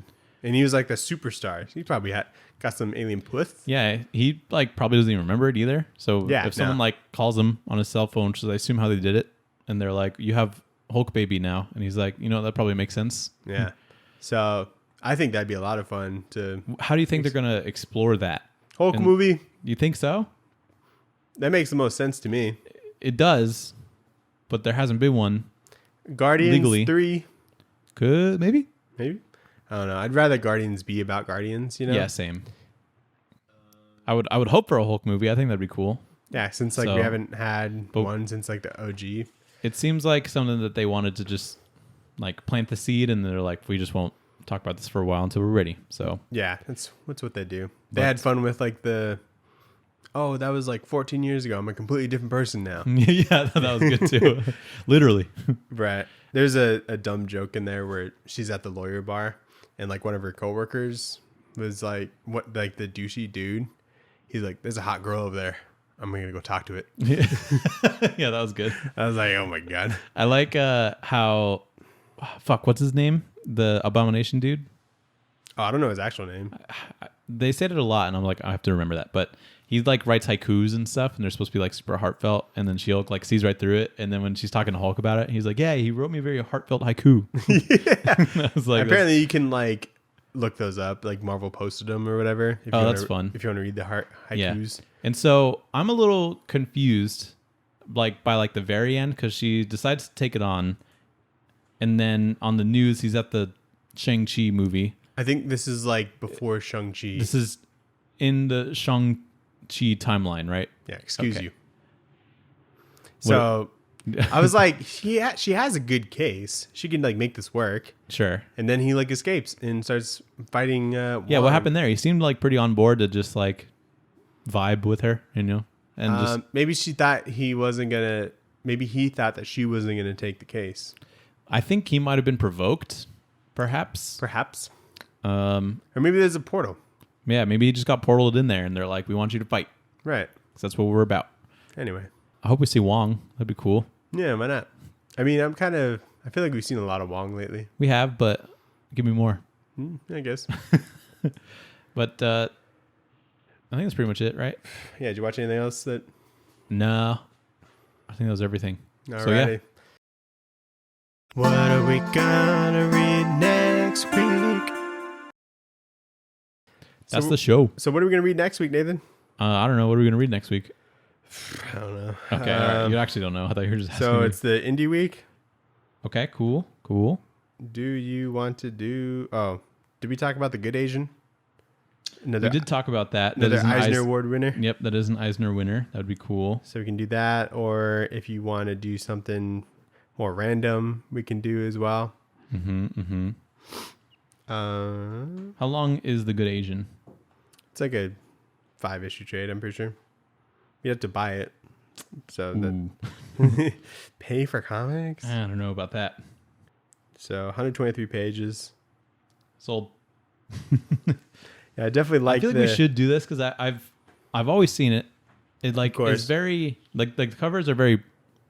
And he was like the superstar. He probably got some alien puss. Yeah. He like probably doesn't even remember it either. So yeah, if someone like calls him on his cell phone, which is I assume how they did it, and they're like, you have Hulk baby now. And he's like, that probably makes sense. Yeah. So I think that'd be a lot of fun to... How do you think they're going to explore that? Hulk movie? You think so? That makes the most sense to me. It does, but there hasn't been one. Guardians legally. 3? Could, maybe? Maybe? I don't know. I'd rather Guardians be about Guardians, Yeah, same. I would hope for a Hulk movie. I think that'd be cool. Yeah, since like we haven't had one since like the OG. It seems like something that they wanted to just like plant the seed, and they're like, we just won't talk about this for a while until we're ready. So yeah, that's what they do. They had fun with like that was like 14 years ago. I'm a completely different person now. Yeah, that was good too. Literally. Right. There's a dumb joke in there where she's at the lawyer bar, and like one of her coworkers was like, what, like the douchey dude. He's like, there's a hot girl over there. I'm going to go talk to it. Yeah, that was good. I was like, oh my God. I like how, what's his name? The Abomination dude? Oh, I don't know his actual name. They said it a lot, and I'm like, I have to remember that. But he like writes haikus and stuff, and they're supposed to be like super heartfelt. And then She-Hulk like sees right through it. And then when she's talking to Hulk about it, he's like, yeah, he wrote me a very heartfelt haiku. Yeah. I was like, apparently you can like look those up. Like Marvel posted them or whatever. That's fun. If you want to read the haikus. Yeah. And so I'm a little confused, like by like the very end, because she decides to take it on, and then on the news he's at the Shang-Chi movie. I think this is like before Shang-Chi. This is in the Shang-Chi timeline, right? Yeah. Excuse you. So I was like, she has a good case. She can like make this work. Sure. And then he like escapes and starts fighting. Yeah. What happened there? He seemed like pretty on board to just like vibe with her, and just maybe she thought he wasn't gonna. Maybe he thought that she wasn't gonna take the case. I think he might have been provoked, perhaps. Or maybe there's a portal. Yeah, maybe he just got portaled in there, and they're like, "We want you to fight." Right. Because that's what we're about. Anyway, I hope we see Wong. That'd be cool. Yeah, why not? I mean, I feel like we've seen a lot of Wong lately. We have, but Give me more. I guess. But I think that's pretty much it, right? Yeah. Did you watch anything else that? No. I think that was everything. Alrighty. So, yeah. What are we gonna read next week? That's the show. So what are we gonna read next week, Nathan? I don't know. What are we going to read next week? I don't know. Okay. All right. You actually don't know. I thought you were just asking So me. it's the indie week. Okay. Cool. Cool. Do you want to do? Oh, did we talk about The Good Asian? We did talk about that. Another That is an Eisner Award winner. Yep. That is an Eisner winner. That would be cool. So we can do that, or if you want to do something more random, we can do as well. Mm-hmm. How long is The Good Asian? It's like a 5-issue trade, I'm pretty sure. You have to buy it. So that pay for comics? I don't know about that. So 123 pages. Sold. Yeah, I definitely like I feel like we should do this because I've always seen it. It like is very like the covers are very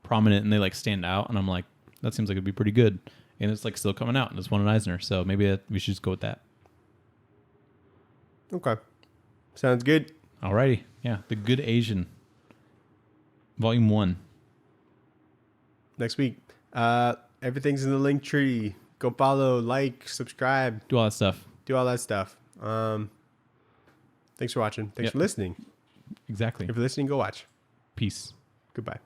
prominent and they like stand out, and I'm like, that seems like it'd be pretty good. And it's like still coming out, and it's won an Eisner, so maybe we should just go with that. Okay. Sounds good. Alrighty. Yeah. The Good Asian. Volume 1. Next week. Everything's in the link tree. Go follow, like, subscribe. Do all that stuff. Do all that stuff. Thanks for watching. Thanks for listening. Exactly. If you're listening, go watch. Peace. Goodbye.